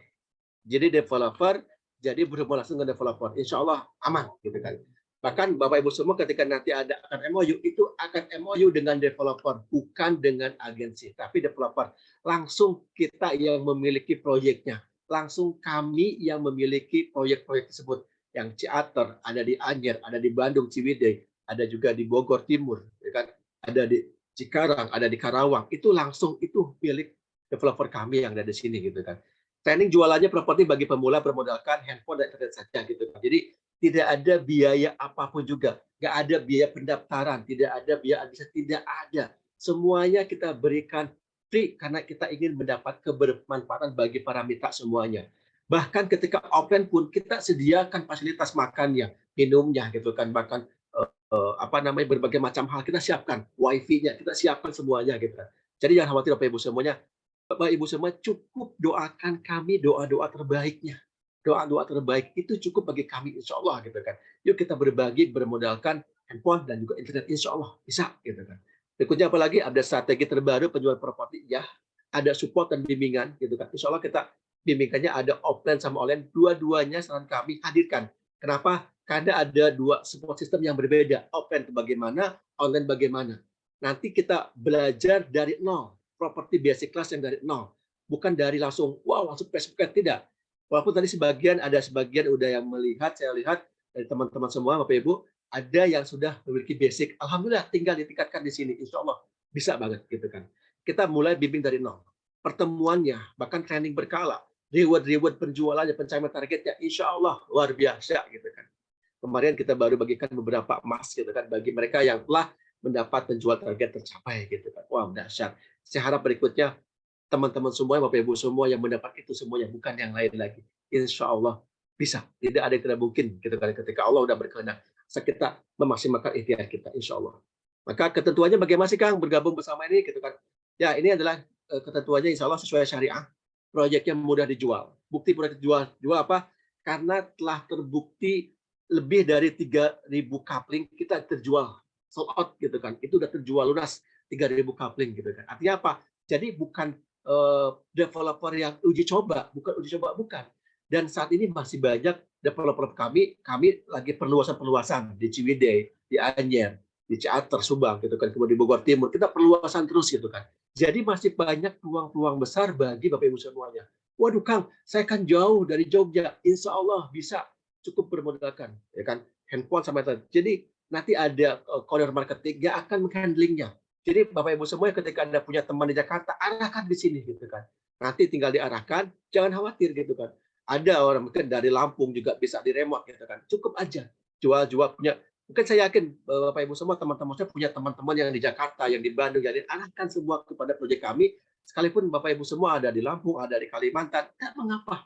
Jadi developer, jadi berhubungan langsung dengan developer. Insya Allah aman, gitu kan. Bahkan Bapak Ibu semua ketika nanti ada akan MOU, itu akan MOU dengan developer, bukan dengan agensi. Tapi developer, langsung kita yang memiliki proyeknya. Langsung kami yang memiliki proyek-proyek tersebut. Yang Ciater, ada di Anyer, ada di Bandung, Ciwidey, ada juga di Bogor Timur, ya kan? Ada di Cikarang, ada di Karawang. Itu langsung, itu milik developer kami yang ada di sini gitu kan. Training jualannya properti bagi pemula bermodalkan handphone dan internet saja gitu kan. Jadi tidak ada biaya apapun juga, nggak ada biaya pendaftaran, tidak ada biaya administrasi, tidak ada. Semuanya kita berikan free karena kita ingin mendapat kebermanfaatan bagi para mitra semuanya. Bahkan ketika offline pun kita sediakan fasilitas makannya, minumnya gitu kan, bahkan berbagai macam hal kita siapkan, wifi-nya kita siapkan semuanya gitu kan. Jadi jangan khawatir Bapak Ibu semuanya. Bapak Ibu semua cukup doakan kami doa-doa terbaiknya. Doa-doa terbaik itu cukup bagi kami insya Allah gitu kan. Yuk kita berbagi bermodalkan handphone dan juga internet insya Allah bisa gitu kan. Berikutnya apalagi ada strategi terbaru penjualan properti ya, ada support dan bimbingan gitu kan. Insya Allah kita bimbingannya ada offline sama online, dua-duanya saran kami hadirkan. Kenapa? Karena ada dua support system yang berbeda. Offline itu bagaimana, online bagaimana. Nanti kita belajar dari nol. Properti basic class yang dari nol, bukan dari langsung langsung Facebook, tidak. Walaupun tadi ada sebagian udah yang melihat, saya lihat dari teman-teman semua Bapak Ibu ada yang sudah memiliki basic, alhamdulillah tinggal ditingkatkan di sini, insya Allah bisa banget gitu kan. Kita mulai bimbing dari nol, pertemuannya bahkan training berkala, reward penjualannya, pencapaian targetnya, insya Allah luar biasa gitu kan. Kemarin kita baru bagikan beberapa emas gitu kan bagi mereka yang telah mendapat penjual target tercapai gitu kan. Wow, dahsyat. Saya harap berikutnya teman-teman semua, Bapak Ibu semua yang mendapat itu semuanya, bukan yang lain lagi. Insya Allah bisa. Tidak ada yang tidak mungkin gitu kan. Ketika Allah udah berkehendak, kita memaksimalkan ikhtiar kita, insya Allah. Maka ketentuannya bagaimana sih Kang bergabung bersama ini gitu kan? Ya ini adalah ketentuannya insya Allah sesuai syariah. Proyeknya mudah dijual. Bukti proyek jual apa? Karena telah terbukti lebih dari 3.000 coupling kita terjual sold out gitu kan. Itu udah terjual lunas 3.000 coupling gitu kan. Artinya apa? Jadi bukan developer yang uji coba, bukan. Dan saat ini masih banyak developer kami lagi perluasan di Ciwidey, di Anyer, di Ciater, Subang gitu kan, kemudian di Bogor Timur, kita perluasan terus gitu kan. Jadi masih banyak peluang-peluang besar bagi Bapak Ibu semuanya. Waduh Kang, saya kan jauh dari Jogja, insya Allah bisa cukup bermodalkan, ya kan, handphone sama internet. Jadi nanti ada courier marketing yang akan menghandlingnya. Jadi Bapak Ibu semua ketika Anda punya teman di Jakarta, arahkan di sini gitu kan. Nanti tinggal diarahkan, jangan khawatir gitu kan. Ada orang mungkin dari Lampung juga bisa di remote gitu kan. Cukup aja jual punya. Mungkin saya yakin Bapak Ibu semua teman-teman saya punya teman-teman yang di Jakarta, yang di Bandung, jadi arahkan semua kepada proyek kami. Sekalipun Bapak Ibu semua ada di Lampung, ada di Kalimantan, tidak mengapa.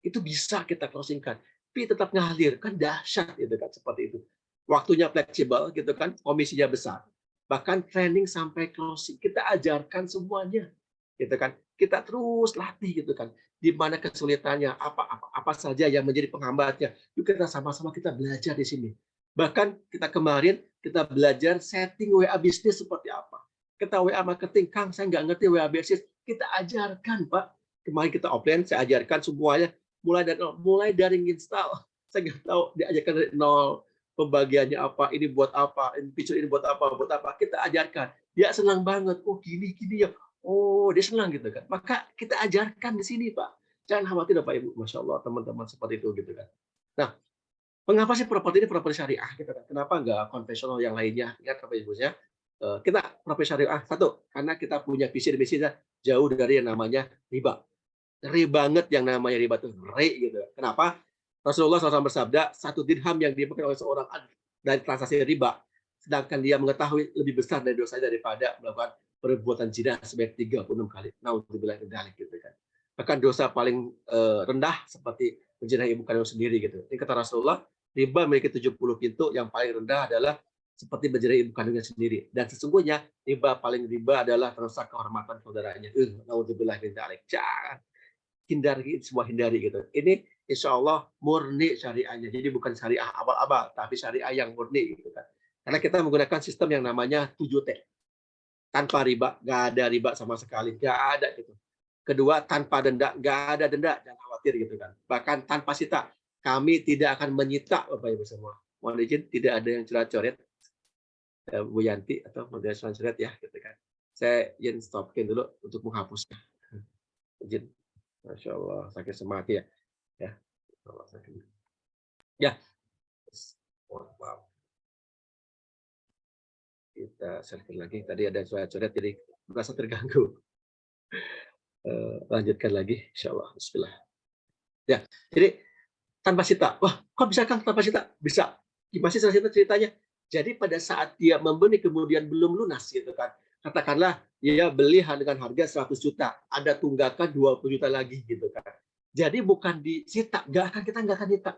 Itu bisa kita closingkan. Tapi tetap ngalir kan dahsyat gitu kan seperti itu. Waktunya fleksibel gitu kan, komisinya besar. Bahkan training sampai closing kita ajarkan semuanya gitu kan. kita terus latih gitu kan. Di mana kesulitannya, apa saja yang menjadi penghambatnya. Yuk kita sama-sama kita belajar di sini. Bahkan kita kemarin kita belajar setting WA bisnis seperti apa. Kita WA marketing, Kang, saya nggak ngerti WA bisnis. Kita ajarkan, Pak. Kemarin kita offline, saya ajarkan semuanya mulai dari nol, mulai dari install. Saya nggak tahu diajarkan dari nol, pembagiannya apa, ini buat apa, ini feature ini buat apa, kita ajarkan. Dia senang banget, oh gini ya, oh dia senang gitu kan. Maka kita ajarkan di sini Pak, jangan khawatir Bapak Ibu, Masya Allah teman-teman seperti itu gitu kan. Nah, mengapa sih properti ini properti syariah gitu kan? Kenapa nggak konvensional yang lainnya? Ingat Bapak Ibu ya, kita properti syariah satu, karena kita punya visi misinya jauh dari yang namanya riba. Ngeri banget yang namanya riba itu, ngeri gitu. Kenapa? Rasulullah SAW bersabda, 1 dirham yang dimakan oleh seorang dari transaksi riba, sedangkan dia mengetahui lebih besar dari dosa daripada melakukan perbuatan zina sebanyak 36 kali. Naudzubillah min dzalik gitu kan. Bahkan dosa paling rendah seperti menzinai ibu kandung sendiri gitu. Ini kata Rasulullah, riba memiliki 70 pintu, yang paling rendah adalah seperti menzinai ibu kandungnya sendiri. Dan sesungguhnya paling riba adalah merusak kehormatan saudaranya. Naudzubillah min dzalik. Jangan hindari, semua hindari gitu. Ini insya Allah murni syariahnya. Jadi bukan syariah abal-abal, tapi syariah yang murni gitu kan. Karena kita menggunakan sistem yang namanya 7T. Tanpa riba, nggak ada riba sama sekali, nggak ada gitu. Kedua, tanpa denda, nggak ada denda, jangan khawatir gitu kan. Bahkan tanpa sita, kami tidak akan menyita Bapak Ibu semua. Mohon izin, tidak ada yang coret-coret. Bu Yanti atau model coret ya gitu kan. Saya izin stopin dulu untuk menghapusnya. Izin. Masya Allah, sakit semati ya. Ya. Wow. Kita selfie lagi. Tadi ada suara coret jadi merasa terganggu. Lanjutkan lagi, insya Allah. Bismillah. Ya, jadi tanpa sita. Wah, kok bisa Kang tanpa sita? Bisa. Gimana sih ceritanya? Jadi pada saat dia membeli kemudian belum lunas gitu kan. Katakanlah dia beli dengan harga 100 juta, ada tunggakan 20 juta lagi gitu kan. Jadi bukan disita, kita nggak akan disita.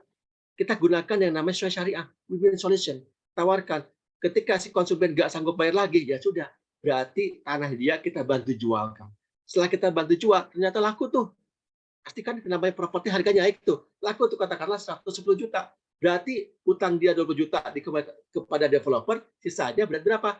Kita gunakan yang namanya syariah, win-win solution. Tawarkan. Ketika si konsumen nggak sanggup bayar lagi, ya sudah. Berarti tanah dia kita bantu jualkan. Setelah kita bantu jual, ternyata laku tuh. Pasti kan namanya properti harganya naik tuh. Laku tuh katakanlah 110 juta. Berarti utang dia 20 juta kepada developer, sisanya berarti berapa?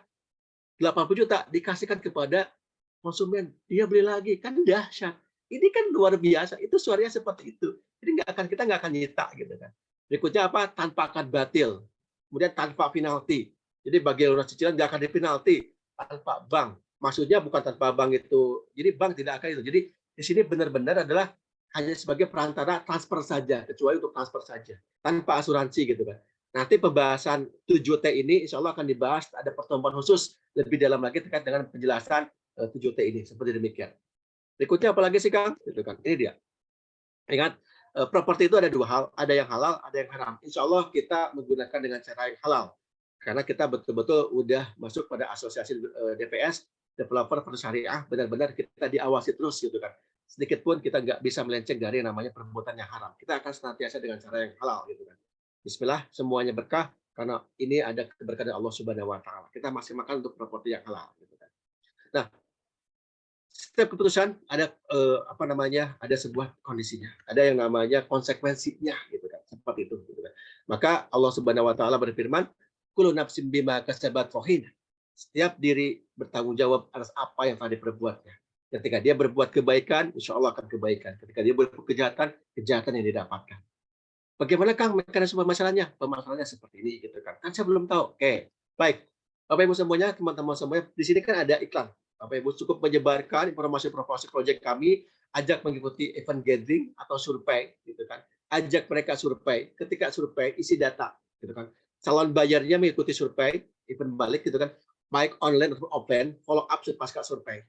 80 juta dikasihkan kepada konsumen, dia beli lagi, kan dahsyat. Ini kan luar biasa, itu suaranya seperti itu. Jadi kita nggak akan nyita gitu kan. Berikutnya apa? Tanpa akad batil, kemudian tanpa penalti. Jadi bagi lunas cicilan nggak akan dipenalti, tanpa bank. Maksudnya bukan tanpa bank itu, jadi bank tidak akan itu. Jadi di sini benar-benar adalah hanya sebagai perantara transfer saja, kecuali untuk transfer saja, tanpa asuransi gitu kan. Nanti pembahasan 7T ini insya Allah akan dibahas, ada pertemuan khusus lebih dalam lagi terkait dengan penjelasan 7T ini, seperti demikian. Berikutnya apalagi sih Kang? Gitu kan. Ini dia. Ingat, properti itu ada dua hal, ada yang halal, ada yang haram. Insya Allah kita menggunakan dengan cara yang halal. Karena kita betul-betul udah masuk pada asosiasi DPS, developer syariah, benar-benar kita diawasi terus gitu kan. Sedikit pun kita nggak bisa melenceng dari yang namanya perbuatan yang haram. Kita akan senantiasa dengan cara yang halal gitu kan. Bismillah, semuanya berkah karena ini ada keberkahan Allah Subhanahu wa taala. Kita masih makan untuk properti yang halal gitu kan. Nah, setiap keputusan ada ada sebuah kondisinya. Ada yang namanya konsekuensinya gitu kan. Seperti itu gitu kan. Maka Allah Subhanahu wa taala berfirman, "Kullu nafsin bima kasabat rahin." Setiap diri bertanggung jawab atas apa yang telah diperbuatnya. Ketika dia berbuat kebaikan, insya Allah akan kebaikan. Ketika dia berbuat kejahatan, kejahatan yang didapatkan. Bagaimana Kang mekanisme masalahnya? Pemasalahnya seperti ini gitu kan. Kan saya belum tahu. Oke, baik. Bapak Ibu semuanya, teman-teman semuanya, di sini kan ada iklan. Bapak Ibu cukup menyebarkan informasi proyek kami, ajak mengikuti event gathering atau survei gitu kan. Ajak mereka survei. Ketika survei isi data gitu kan. Calon bayarnya mengikuti survei, event balik gitu kan. Baik online atau offline, follow up pasca survei.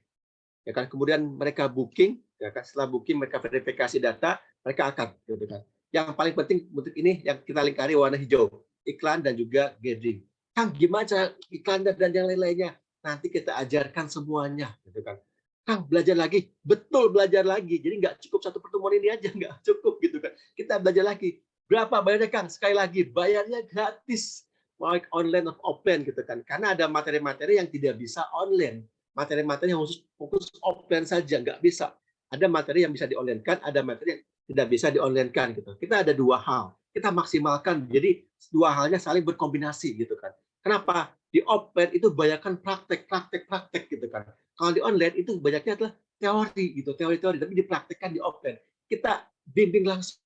Ya kan, kemudian mereka booking, ya kan, setelah booking mereka verifikasi data, mereka akan gitu kan. Yang paling penting untuk ini yang kita lingkari warna hijau, iklan dan juga gathering. Kang, gimana cara iklan dan yang lain-lainnya? Nanti kita ajarkan semuanya, gitu kan. Kang, belajar lagi, betul belajar lagi. Jadi nggak cukup satu pertemuan ini aja, nggak cukup gitu kan. Kita belajar lagi. Berapa bayarnya Kang? Sekali lagi, bayarnya gratis, baik online atau offline gitu kan. Karena ada materi-materi yang tidak bisa online. materi-materi yang fokus offline saja, nggak bisa. Ada materi yang bisa di-online-kan, ada materi yang tidak bisa di-online-kan gitu. Kita ada dua hal, kita maksimalkan. Jadi dua halnya saling berkombinasi gitu kan. Kenapa? Di offline itu banyakkan praktek gitu kan. Kalau di online itu banyaknya adalah teori gitu, teori-teori, tapi dipraktekkan di offline. Kita bimbing langsung,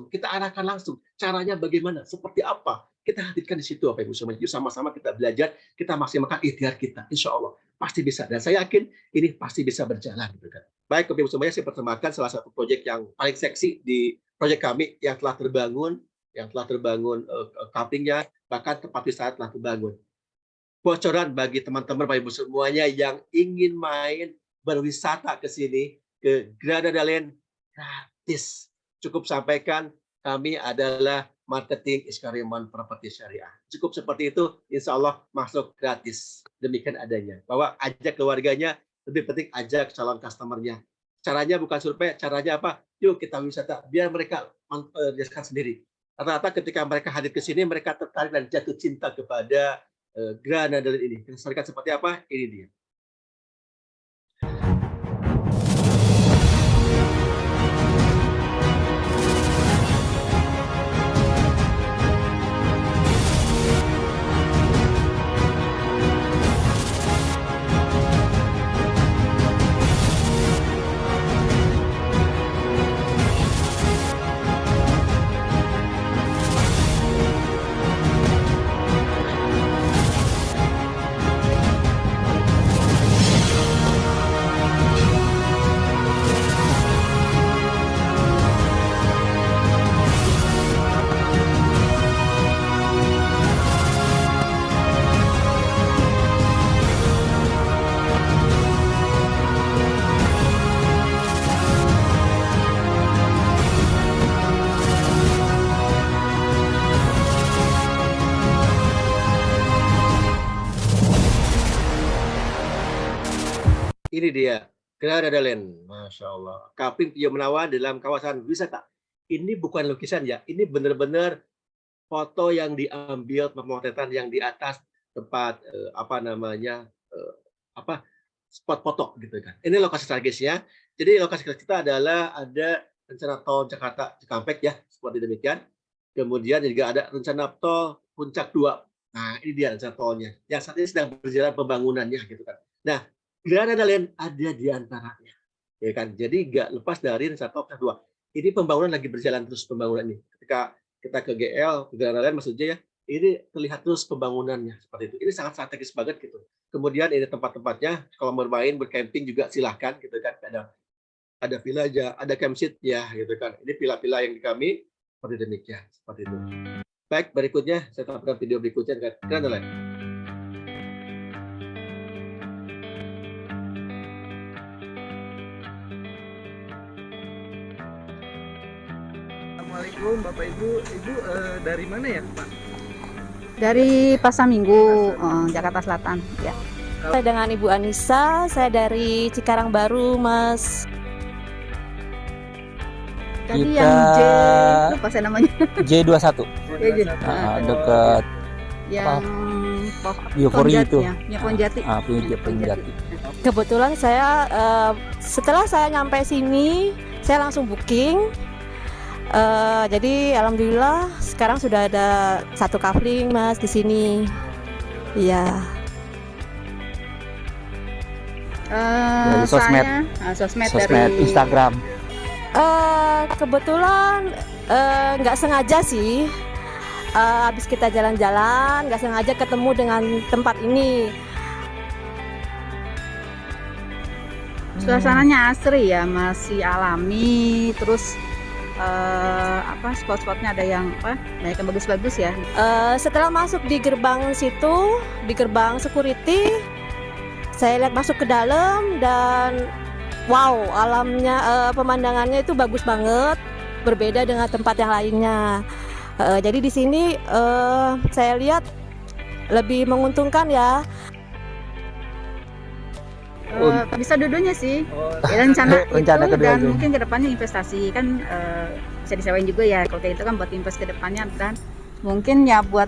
kita arahkan langsung. Caranya bagaimana? Seperti apa? Kita hadirkan di situ, Bapak Ibu semuanya. Yuk sama-sama kita belajar, kita maksimalkan ikhtiar kita. Insya Allah pasti bisa. Dan saya yakin ini pasti bisa berjalan. Gitu kan. Baik, Bapak Ibu semuanya, saya pertemukan salah satu proyek yang paling seksi di proyek kami yang telah terbangun, couplingnya, bahkan tempat wisata telah terbangun. Bocoran bagi teman-teman Bapak Ibu semuanya yang ingin main berwisata ke sini, ke Granada Land, gratis. Cukup sampaikan kami adalah marketing Iskariman Properti Syariah. Cukup seperti itu, insya Allah masuk gratis. Demikian adanya. Bahwa ajak keluarganya, lebih penting ajak calon customer-nya. Caranya bukan survei, caranya apa? Yuk kita wisata, biar mereka menjelaskan sendiri. Rata-rata ketika mereka hadir ke sini, mereka tertarik dan jatuh cinta kepada Granada ini. Kita seperti apa? Ini dia. Ini dia, Granada Land. Masya Allah. Kapling Piyo Menawan dalam kawasan wisata. Ini bukan lukisan ya, ini benar-benar foto yang diambil, pemotretan yang di atas tempat spot foto gitu kan. Ini lokasi strategisnya. Jadi lokasi kita adalah ada rencana tol Jakarta Cikampek ya, seperti demikian. Kemudian juga ada rencana tol Puncak 2. Nah, ini dia rencana tolnya. Yang saat ini sedang berjalan pembangunannya gitu kan. Nah, Granada Land ada di antaranya, ya kan? Jadi nggak lepas dari rencana tol kedua. Ini pembangunan lagi berjalan terus pembangunan ini. Ketika kita ke GL, ke Granada Land maksudnya ya, ini terlihat terus pembangunannya seperti itu. Ini sangat strategis banget gitu. Kemudian ini tempat-tempatnya, kalau bermain, bercamping juga silahkan gitu kan. Ada villa aja, ada campsite ya gitu kan. Ini villa-villa yang di kami seperti demikian, seperti itu. Baik, berikutnya saya tampilkan video berikutnya dengan Granada Land. Assalamualaikum Bapak Ibu, dari mana ya Pak? Dari Pasar Minggu, Jakarta Selatan. Ya. Saya dengan Ibu Anissa, saya dari Cikarang Baru, Mas. Tadi kita yang J, lupa saya namanya. J21. Dekat yang Biopori itu. Ponjati. Ponjati. Kebetulan saya setelah saya nyampe sini, saya langsung booking. Jadi alhamdulillah sekarang sudah ada satu coupling Mas di sini. Iya. Dari sosmed. Sosmed dari Instagram. Kebetulan nggak sengaja sih. Habis kita jalan-jalan, nggak sengaja ketemu dengan tempat ini. Suasananya asri ya, masih alami. Terus spot-spotnya ada yang banyak yang bagus-bagus ya. Setelah masuk di gerbang situ, di gerbang security, saya lihat masuk ke dalam dan wow, alamnya, pemandangannya itu bagus banget, berbeda dengan tempat yang lainnya. Jadi di sini saya lihat lebih menguntungkan ya. Bisa dua-duanya sih. Rencana itu dan mungkin kedepannya investasi kan bisa disewain juga ya. Kalau kayak itu kan buat invest kedepannya dan mungkin ya buat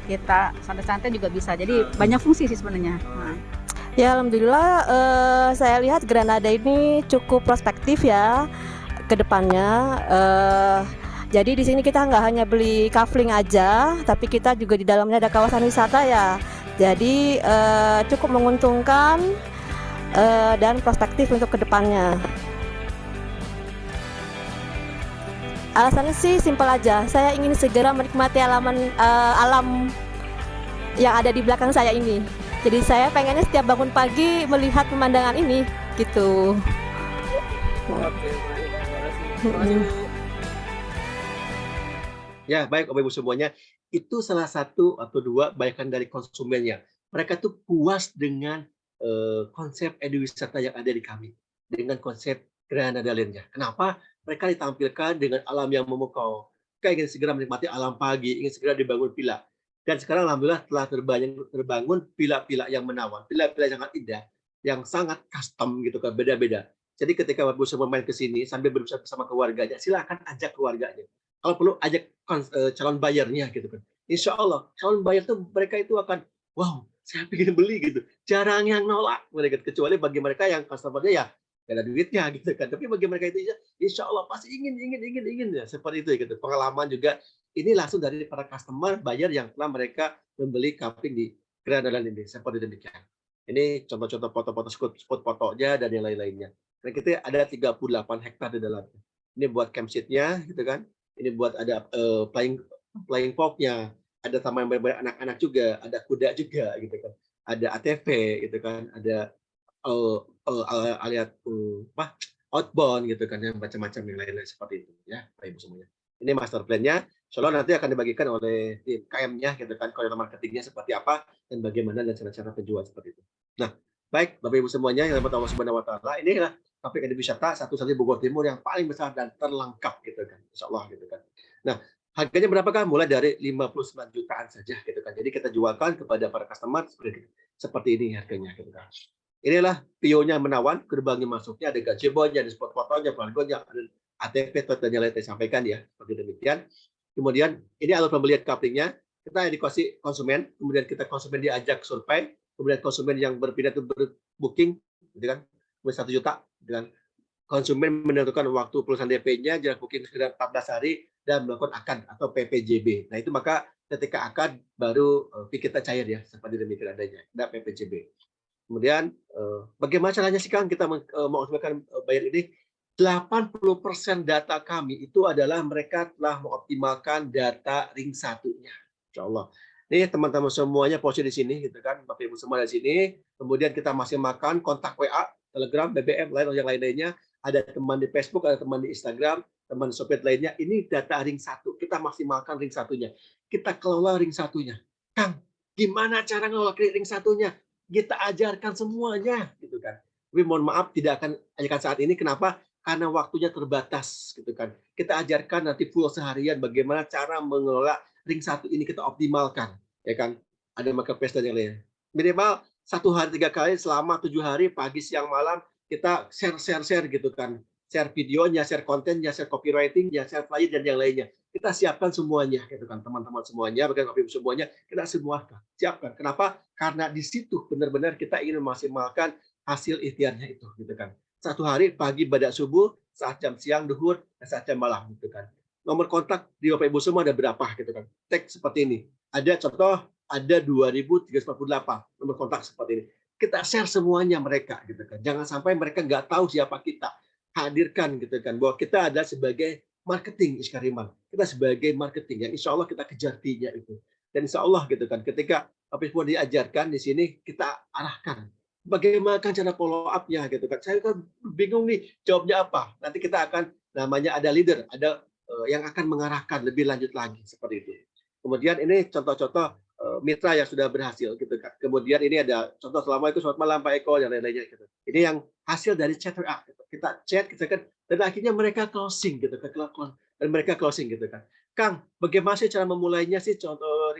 kita santai-santai juga bisa. Jadi banyak fungsi sih sebenarnya. Ya alhamdulillah saya lihat Granada ini cukup prospektif ya ke depannya. Jadi di sini kita nggak hanya beli kafling aja, tapi kita juga di dalamnya ada kawasan wisata ya. Jadi cukup menguntungkan dan prospektif untuk ke depannya. Alasannya sih simpel aja. Saya ingin segera menikmati alam yang ada di belakang saya ini. Jadi saya pengennya setiap bangun pagi melihat pemandangan ini, gitu. Oke, baik. Ya, baik Bapak Ibu semuanya. Itu salah satu atau dua baikkan dari konsumennya. Mereka tuh puas dengan konsep eduwisata yang ada di kami. Dengan konsep Granada Land-nya. Kenapa? Mereka ditampilkan dengan alam yang memukau. Mereka ingin segera menikmati alam pagi, ingin segera dibangun villa. Dan sekarang alhamdulillah telah terbangun villa-villa yang menawan, villa-villa yang sangat indah, yang sangat custom gitu kan, beda-beda. Jadi ketika Bapak semua main ke sini sambil berusaha bersama keluarganya, silakan ajak keluarganya. Kalau perlu ajak calon bayarnya gitu kan. Insya Allah calon bayar tuh mereka itu akan, wow, saya ingin beli gitu. Jarang yang nolak mereka, kecuali bagi mereka yang customernya ya gak ada duitnya gitu kan. Tapi bagi mereka itu insya Allah pasti ingin ya seperti itu gitu. Pengalaman juga ini langsung dari para customer bayar yang telah mereka membeli kafling di Granada ini seperti demikian. Ini contoh-contoh foto-foto spot fotonya dan yang lain-lainnya. Dan kita ada 38 hektar di dalamnya. Ini buat campsite-nya gitu kan. Ini buat ada flying fox-nya, ada taman bermain anak-anak juga, ada kuda juga gitu kan. Ada ATV gitu kan, ada aliat outbound gitu kan, yang macam-macam yang lain-lain seperti itu ya, Pak Ibu semuanya. Ini master plan-nya. Insya Allah nanti akan dibagikan oleh tim KM-nya gitu kan, koordinator marketingnya seperti apa dan bagaimana dan cara-cara penjual seperti itu. Nah, baik Bapak Ibu semuanya yang dirahmati Allah Subhanahu wa taala, inilah topik eduwisata satu-satunya Bogor Timur yang paling besar dan terlengkap gitu kan. Insya Allah gitu kan. Nah, harganya berapakah? Mulai dari 59 jutaan saja gitu kan. Jadi kita jualkan kepada para customer seperti ini harganya gitu kan. Inilah pionya menawan, gerbangnya masuknya ada gazebo-nya, ada spot fotonya, balkonnya, ada ATV dan yang lain saya sampaikan ya, seperti demikian. Kemudian ini alur pembelian couplingnya, kita dikasih konsumen, kemudian kita konsumen diajak survei, kemudian konsumen yang berpindah itu berbooking, gitu kan, 1 juta, dengan konsumen menentukan waktu pelunasan DP-nya, jarak booking sekitar 14 hari, dan melakukan akad atau PPJB. Nah itu maka ketika akad baru kita cair ya, seperti demikian adanya, ada PPJB. Kemudian bagaimana caranya sih Kang kita mengoptimalkan bayar ini? 80% data kami itu adalah mereka telah mengoptimalkan data ring satunya. Insya Allah. Ini teman-teman semuanya posisi di sini, gitu kan, Bapak Ibu semua di sini. Kemudian kita masih makan kontak WA, Telegram, BBM, yang lain-lainnya. Ada teman di Facebook, ada teman di Instagram, teman di sosmed lainnya. Ini data ring satu. Kita maksimalkan ring satunya. Kita kelola ring satunya. Kang, gimana cara ngelola ring satunya? Kita ajarkan semuanya, gitu kan. Tapi mohon maaf tidak akan ajarkan saat ini. Kenapa? Karena waktunya terbatas, gitu kan. Kita ajarkan nanti full seharian bagaimana cara mengelola ring satu ini kita optimalkan, ya kan. Ada marketplace dan yang lain. Minimal 1 hari 3 kali selama 7 hari pagi siang malam kita share gitu kan. Share videonya, share kontennya, share copywritingnya, share flyer dan yang lainnya. Kita siapkan semuanya, gitu kan, teman-teman semuanya, bahkan Bapak Ibu semuanya kita semua siapkan. Kenapa? Karena di situ benar-benar kita ingin memaksimalkan hasil ikhtiarnya itu, gitu kan. 1 hari pagi pada subuh, saat jam siang duhur, dan saat jam malam gitu kan. Nomor kontak di Bapak Ibu semua ada berapa gitu kan. Teks seperti ini. Ada contoh ada 2348 nomor kontak seperti ini. Kita share semuanya mereka gitu kan. Jangan sampai mereka nggak tahu siapa kita. Hadirkan gitu kan bahwa kita ada sebagai marketing Iskariman. Kita sebagai marketing yang insya Allah kita kejar tiga itu. Dan insya Allah gitu kan ketika Bapak Ibu diajarkan di sini kita arahkan. Bagaimana cara follow up-nya gitu kan. Saya kan bingung nih jawabnya apa. Nanti kita akan namanya ada leader, ada yang akan mengarahkan lebih lanjut lagi seperti itu. Kemudian ini contoh-contoh mitra yang sudah berhasil gitu kan. Kemudian ini ada contoh Assalamualaikum selamat malam Pak Eko dan lain-lainnya gitu. Ini yang hasil dari chat WA gitu. Kita chat kita kan dan akhirnya mereka closing gitu kan. Dan mereka closing gitu kan. Kang, bagaimana sih cara memulainya sih contoh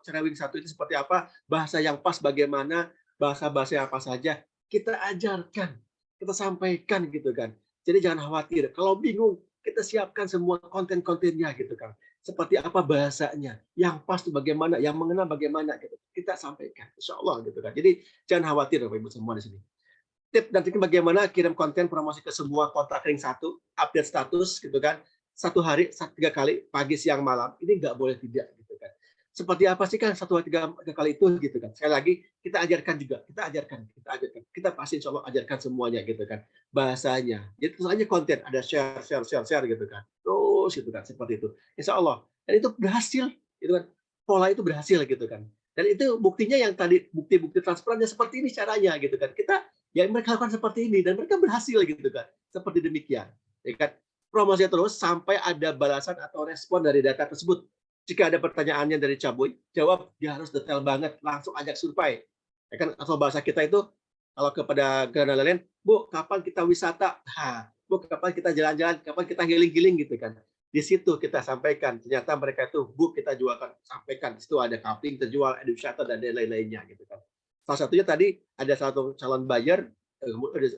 cara ring satu itu seperti apa? Bahasa yang pas bagaimana? Bahasa-bahasa apa saja kita ajarkan, kita sampaikan gitu kan. Jadi jangan khawatir. Kalau bingung, kita siapkan semua konten-kontennya gitu kan. seperti apa bahasanya, yang pas itu bagaimana, yang mengenal bagaimana gitu. Kita sampaikan, insya Allah gitu kan. Jadi jangan khawatir Bapak Ibu semua di sini. Tip dan trik bagaimana kirim konten promosi ke semua kontak ring satu, update status gitu kan. Satu hari 3 kali, pagi, siang, malam. Ini nggak boleh tidak gitu kan. Seperti apa sih kan 3 kali itu gitu kan. Sekali lagi kita ajarkan juga, kita ajarkan. Kita pasti insya Allah ajarkan semuanya gitu kan. Bahasanya. Jadi terus aja konten ada share gitu kan. Terus gitu kan seperti itu. Insya Allah. Dan itu berhasil gitu kan. Pola itu berhasil gitu kan. Dan itu buktinya yang tadi bukti-bukti transparannya seperti ini caranya gitu kan. Kita ya mereka lakukan seperti ini dan mereka berhasil gitu kan. Seperti demikian. Ya kan? Promosi terus sampai ada balasan atau respon dari data tersebut. Jika ada pertanyaannya dari Cabuy, jawab dia harus detail banget, langsung ajak survei. Ya kan, atau bahasa kita itu kalau kepada general lain, Bu, kapan kita wisata? Bu, kapan kita jalan-jalan? Kapan kita healing-healing gitu kan. Di situ kita sampaikan, ternyata mereka itu, Bu, kita jualkan, sampaikan. Di situ ada coupling, terjual, eduwisata dan lain-lainnya gitu kan. Salah satunya tadi ada satu calon buyer,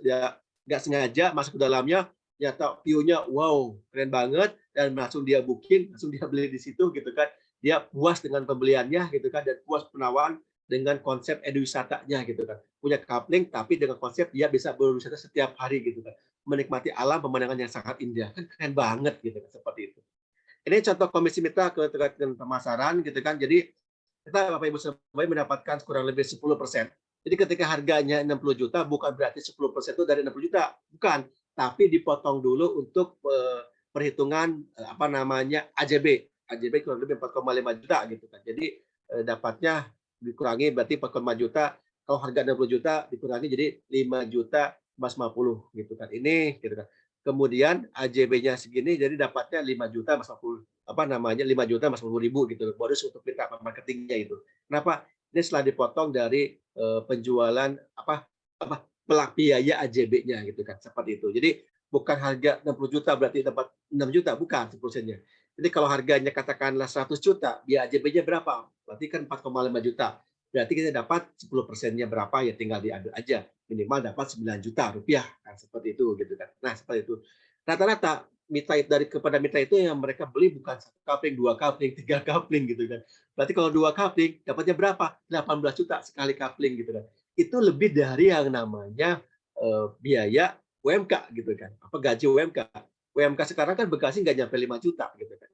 dia nggak sengaja masuk ke dalamnya, ternyata view-nya wow, keren banget, dan langsung dia booking, langsung dia beli di situ gitu kan. Dia puas dengan pembeliannya gitu kan, dan puas penawaran dengan konsep eduwisatanya gitu kan. Punya coupling tapi dengan konsep dia bisa berwisata setiap hari gitu kan. Menikmati alam pemandangan yang sangat indah. Kan keren banget gitu kan, seperti itu. Ini contoh komisi mitra terkait dengan pemasaran gitu kan. Jadi kita Bapak Ibu semuanya mendapatkan kurang lebih 10%. Jadi ketika harganya 60 juta bukan berarti 10% itu dari 60 juta, bukan. Tapi dipotong dulu untuk perhitungan apa namanya AJB kurang lebih 4,5 juta gitu kan. Jadi dapatnya dikurangi berarti 4,5 juta. Kalau harga 60 juta dikurangi jadi 5 juta 50 gitu kan. Ini gitu kan. Kemudian AJB-nya segini jadi dapatnya 5 juta 50 apa namanya 5 juta 50 ribu gitu. Bonus untuk kita marketingnya itu. Kenapa? Ini setelah dipotong dari penjualan apa biaya AJB-nya gitu kan, seperti itu. Jadi bukan harga 60 juta berarti dapat 6 juta, bukan 10%-nya. Jadi kalau harganya katakanlah 100 juta, biaya AJB-nya berapa? Berarti kan 4,5 juta. Berarti kita dapat 10%-nya berapa ya tinggal diambil aja. Minimal dapat 9 juta rupiah. Nah, seperti itu gitu kan. Nah, seperti itu. Rata-rata mitra kepada mitra itu yang mereka beli bukan 1 coupling, 2 coupling, 3 coupling gitu kan. Berarti kalau 2 coupling dapatnya berapa? 18 juta sekali coupling gitu kan. Itu lebih dari yang namanya biaya UMK gitu kan, apa gaji UMK. UMK sekarang kan Bekasi nggak nyampe 5 juta gitu kan.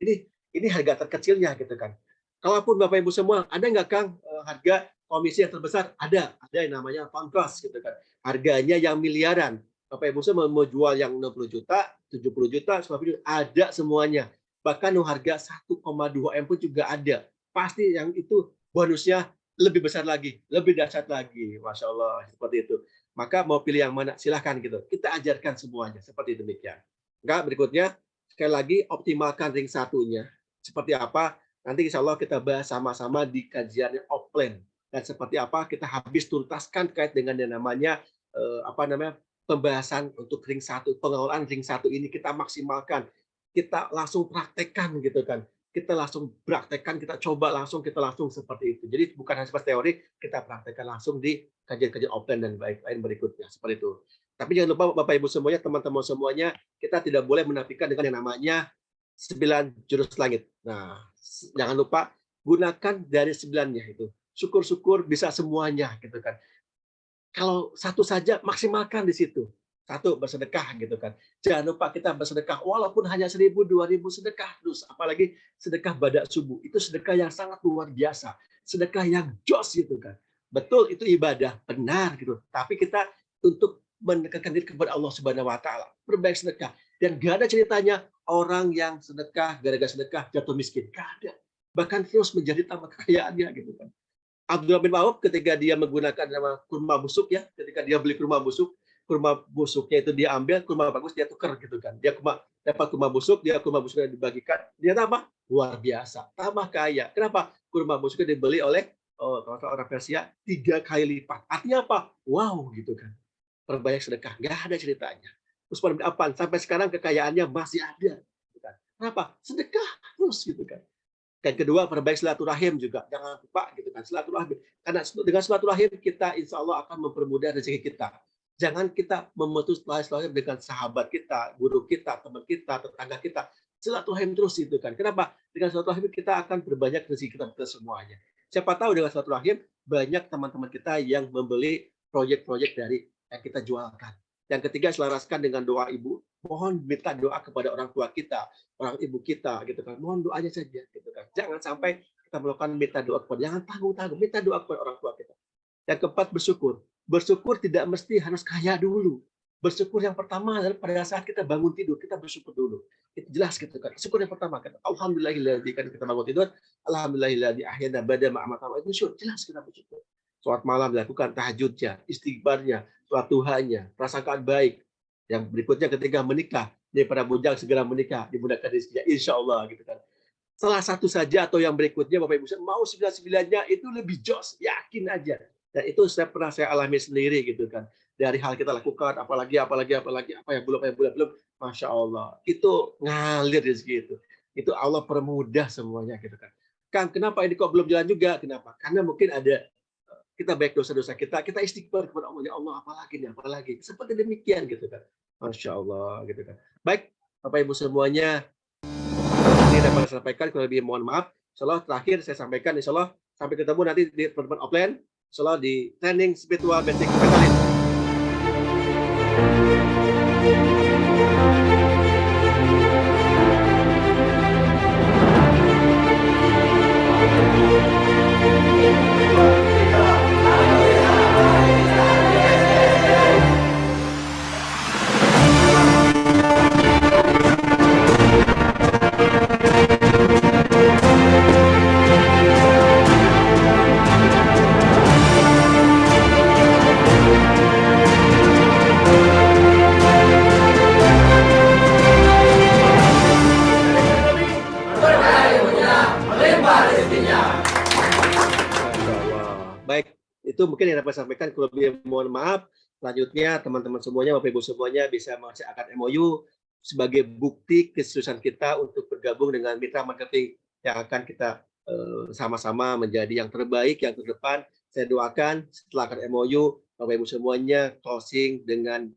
Ini harga terkecilnya gitu kan. Kalaupun Bapak Ibu semua, ada nggak Kang harga komisi yang terbesar? Ada yang namanya Pangkos gitu kan. Harganya yang miliaran. Bapak Ibu semua mau jual yang 60 juta, 70 juta, 90 juta, ada semuanya. Bahkan harga 1,2 M pun juga ada. Pasti yang itu bonusnya lebih besar lagi, lebih dahsyat lagi, masya Allah seperti itu. Maka mau pilih yang mana silahkan gitu. Kita ajarkan semuanya seperti demikian. Enggak berikutnya sekali lagi optimalkan ring satunya seperti apa. Nanti insya Allah kita bahas sama-sama di kajiannya offline dan seperti apa kita habis tuntaskan terkait dengan yang namanya pembahasan untuk ring satu, pengelolaan ring satu ini kita maksimalkan, kita langsung praktekkan gitu kan. Kita langsung praktekkan, kita langsung seperti itu. Jadi bukan hanya sebatas teori, kita praktekkan langsung di kajian-kajian offline dan lain berikutnya seperti itu. Tapi jangan lupa Bapak Ibu semuanya, teman-teman semuanya, kita tidak boleh menafikan dengan yang namanya 9 jurus langit. Nah, jangan lupa gunakan dari 9-nya itu. Syukur-syukur bisa semuanya gitu kan. Kalau satu saja maksimalkan di situ. Satu, bersedekah gitu kan. Jangan lupa kita bersedekah walaupun hanya 1.000, 2.000 sedekah terus. Apalagi sedekah badak subuh. Itu sedekah yang sangat luar biasa. Sedekah yang jos gitu kan. Betul itu ibadah, benar gitu. Tapi kita untuk mendekatkan diri kepada Allah Subhanahu wa taala, berbaik sedekah. Dan gak ada ceritanya orang yang sedekah gara-gara sedekah jatuh miskin. Gak ada. Bahkan terus menjadi tambah kekayaannya gitu kan. Abdullah bin Auf ketika dia menggunakan nama kurma busuk ya, ketika dia beli kurma busuknya itu dia ambil, kurma bagus dia tuker gitu kan. Dia dapat kurma busuknya dibagikan, dia tambah luar biasa, tambah kaya. Kenapa? Kurma busuknya dibeli oleh orang Persia 3 kali lipat. Artinya apa? Wow gitu kan. Perbanyak sedekah, nggak ada ceritanya. Utsman bin Affan sampai sekarang kekayaannya masih ada. Gitu kan. Kenapa? Sedekah terus gitu kan. Dan kedua, perbaik silaturahim juga. Jangan lupa gitu kan, silaturahim. Karena dengan silaturahim kita insya Allah akan mempermudah rezeki kita. Jangan kita memutus silaturahim dengan sahabat kita, guru kita, teman kita, tetangga kita. silaturahim terus itu kan. Kenapa? Dengan silaturahim kita akan berbanyak rezeki kita semuanya. Siapa tahu dengan silaturahim banyak teman-teman kita yang membeli proyek-proyek dari yang kita jualkan. Yang ketiga, selaraskan dengan doa ibu. Mohon minta doa kepada orang tua kita, orang ibu kita, gitu kan. Mohon doanya saja, gitu kan. Jangan sampai kita melakukan minta doa kepada, jangan tanggung-tanggung, minta doa kepada orang tua kita. Yang keempat, bersyukur. Bersyukur tidak mesti harus kaya dulu. Bersyukur yang pertama adalah pada saat kita bangun tidur, kita bersyukur dulu. Itu jelas gitu kan. Syukur yang pertama kan. Alhamdulillahilladzi, kan kita bangun tidur, alhamdulillahilladzi ahyana ba'da ma amatana. Itu syukur, jelas kita bersyukur. Sholat malam dilakukan, tahajudnya, istighfarnya, sholat duhanya, prasangkaan baik. Yang berikutnya ketika menikah, dia para bujang segera menikah, dimudahkan rezekinya, insya Allah gitu kan. Salah satu saja atau yang berikutnya Bapak Ibu mau 99-nya itu lebih jos, yakin aja. Dan itu saya pernah alami sendiri gitu kan. Dari hal kita lakukan, apalagi apa yang belum, masya Allah, itu ngalir rezeki itu. Itu Allah permudah semuanya gitu kan. Kang, kenapa ini kok belum jalan juga? Kenapa? Karena mungkin ada kita baik dosa-dosa kita istighfar kepada Allah, ya Allah apalagi seperti demikian gitu kan. Masya Allah gitu kan. Baik Bapak Ibu semuanya, ini dapat saya sampaikan, kalau lebih mohon maaf. Insyaallah terakhir saya sampaikan, insyaallah sampai ketemu nanti di pertemuan offline, insyaallah di training spiritual basic mentality. Itu mungkin yang dapat saya sampaikan, kalau lebih mohon maaf. Selanjutnya teman-teman semuanya, Bapak Ibu semuanya bisa mengakses akad MOU sebagai bukti keseriusan kita untuk bergabung dengan mitra marketing yang akan kita sama-sama menjadi yang terbaik, yang terdepan. Saya doakan setelah akad MOU, Bapak Ibu semuanya closing dengan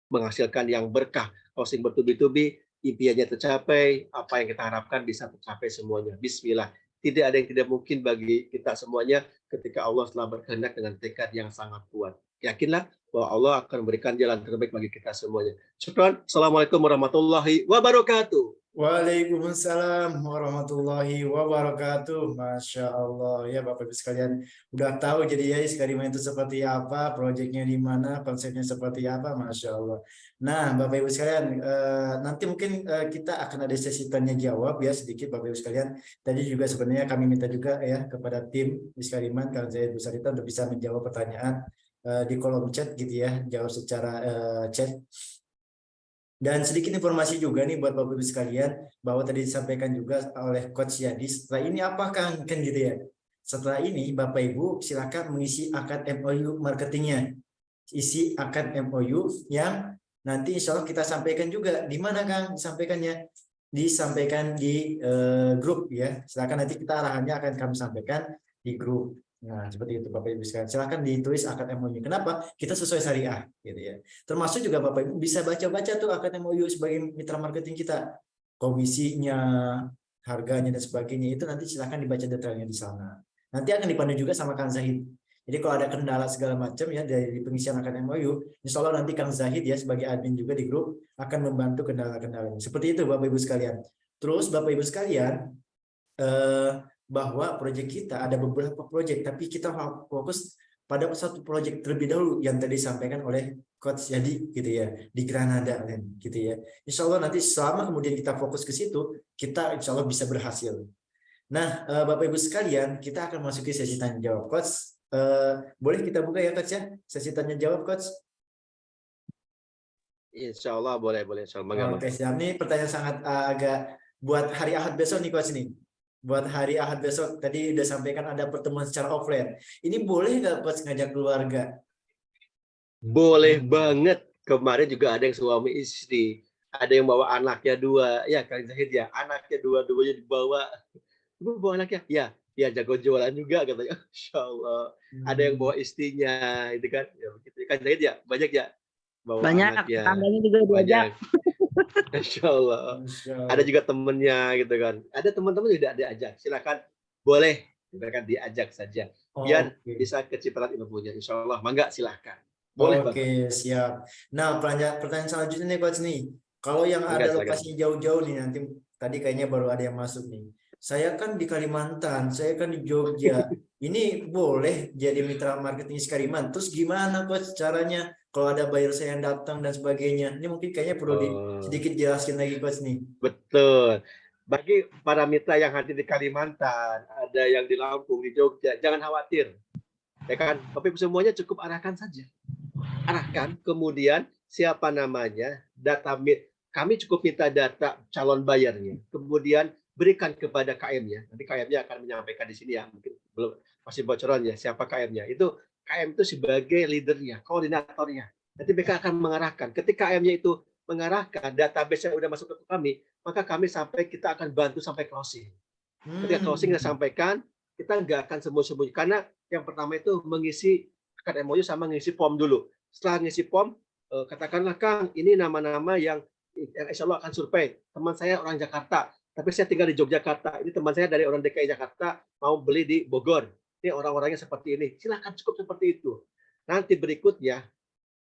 menghasilkan yang berkah, closing bertubi-tubi, impiannya tercapai, apa yang kita harapkan bisa tercapai semuanya. Bismillah. Tidak ada yang tidak mungkin bagi kita semuanya ketika Allah telah berkehendak dengan tekad yang sangat kuat. Yakinlah bahwa Allah akan memberikan jalan terbaik bagi kita semuanya. Syukran. Assalamualaikum warahmatullahi wabarakatuh. Waalaikumsalam warahmatullahi wabarakatuh. Masya Allah ya Bapak Ibu sekalian, udah tahu jadi ya Iskariman itu seperti apa, proyeknya di mana, konsepnya seperti apa, Masya Allah. Nah Bapak Ibu sekalian, nanti mungkin kita akan ada sesi tanya jawab ya sedikit Bapak Ibu sekalian. Tadi juga sebenarnya kami minta juga ya kepada tim Iskariman, Kang Zahid Busarita untuk bisa menjawab pertanyaan di kolom chat gitu ya, jawab secara chat. Dan sedikit informasi juga nih buat Bapak Ibu sekalian, bahwa tadi disampaikan juga oleh Coach Yadi, setelah ini apa kan gitu ya. Setelah ini Bapak Ibu silakan mengisi akad MOU marketingnya. Isi akad MOU yang nanti insya Allah kita sampaikan juga. Di mana Kang disampaikannya? Disampaikan di grup ya. Silakan nanti kita arahannya akan kami sampaikan di grup. Nah, seperti itu Bapak Ibu sekalian. Silakan ditulis akad MOU. Kenapa? Kita sesuai syariah gitu ya. Termasuk juga Bapak Ibu bisa baca-baca tuh akad MOU sebagai mitra marketing kita. Komisinya, harganya dan sebagainya itu nanti silakan dibaca detailnya di sana. Nanti akan dipandu juga sama Kang Zahid. Jadi kalau ada kendala segala macam ya dari pengisian akad MOU, insya Allah nanti Kang Zahid ya sebagai admin juga di grup akan membantu kendala-kendalanya. Seperti itu Bapak Ibu sekalian. Terus Bapak Ibu sekalian, bahwa proyek kita ada beberapa proyek, tapi kita fokus pada satu proyek terlebih dahulu yang tadi disampaikan oleh Coach Yadi gitu ya, di Granada gitu ya. Insya Allah nanti selama kemudian kita fokus ke situ, kita insya Allah bisa berhasil. Nah Bapak Ibu sekalian, kita akan masuki sesi tanya jawab Coach. Boleh kita buka ya Coach ya, sesi tanya jawab Coach? Insya Allah boleh. Insya Allah. Oke, siap. Ini pertanyaan sangat agak buat hari Ahad besok nih Coach nih. Buat hari Ahad besok, tadi udah sampaikan ada pertemuan secara offline. Ini boleh nggak Coach ngajak keluarga? Boleh banget. Kemarin juga ada yang suami istri, ada yang bawa anaknya 2. Ya Kang Zahid ya, anaknya 2-duanya dibawa. Ibu bawa anaknya? Ya jago jualan juga katanya. Insya Allah. Ada yang bawa istrinya, itu kan? Ya begitu. Kang Zahid ya, banyak ya. Bawa banyak, anaknya. tangganya juga diajak. Insya Allah. Ada juga temennya gitu kan. Ada teman-teman tidak diajak. Silakan, boleh mereka diajak saja. Biar bisa kecipratan ilmunya. Insya Allah, mangga silakan. Boleh Oke, siap. Nah, pertanyaan selanjutnya nih Coach nih. Kalau yang ada lokasi jauh-jauh nih, nanti tadi kayaknya baru ada yang masuk nih. Saya kan di Kalimantan, saya kan di Jogja. Ini boleh jadi mitra marketing Iskariman. Terus gimana Coach caranya? Kalau ada buyer saya yang datang dan sebagainya. Ini mungkin kayaknya perlu sedikit jelasin lagi Coach nih. Betul. Bagi para mitra yang hadir di Kalimantan, ada yang di Lampung, di Jogja, jangan khawatir. Ya kan? Tapi semuanya cukup arahkan saja. Arahkan, kemudian siapa namanya, data kami cukup minta data calon bayarnya, kemudian berikan kepada KM-nya. Nanti KM-nya akan menyampaikan di sini ya, mungkin belum masih bocoran ya siapa KM-nya. Itu KM itu sebagai leadernya, koordinatornya. Nanti mereka akan mengarahkan. Ketika KM-nya itu mengarahkan, database yang sudah masuk ke kami, maka kami kita akan bantu sampai closing. Ketika closing kita sampaikan, kita nggak akan sembunyi-sembunyi. Karena yang pertama itu mengisi akad MOU sama ngisi form dulu. Setelah ngisi form, katakanlah Kang, ini nama-nama yang insya Allah akan survei. Teman saya orang Jakarta, tapi saya tinggal di Yogyakarta. Ini teman saya dari orang DKI Jakarta, mau beli di Bogor. Ini orang-orangnya seperti ini. Silakan cukup seperti itu. Nanti berikutnya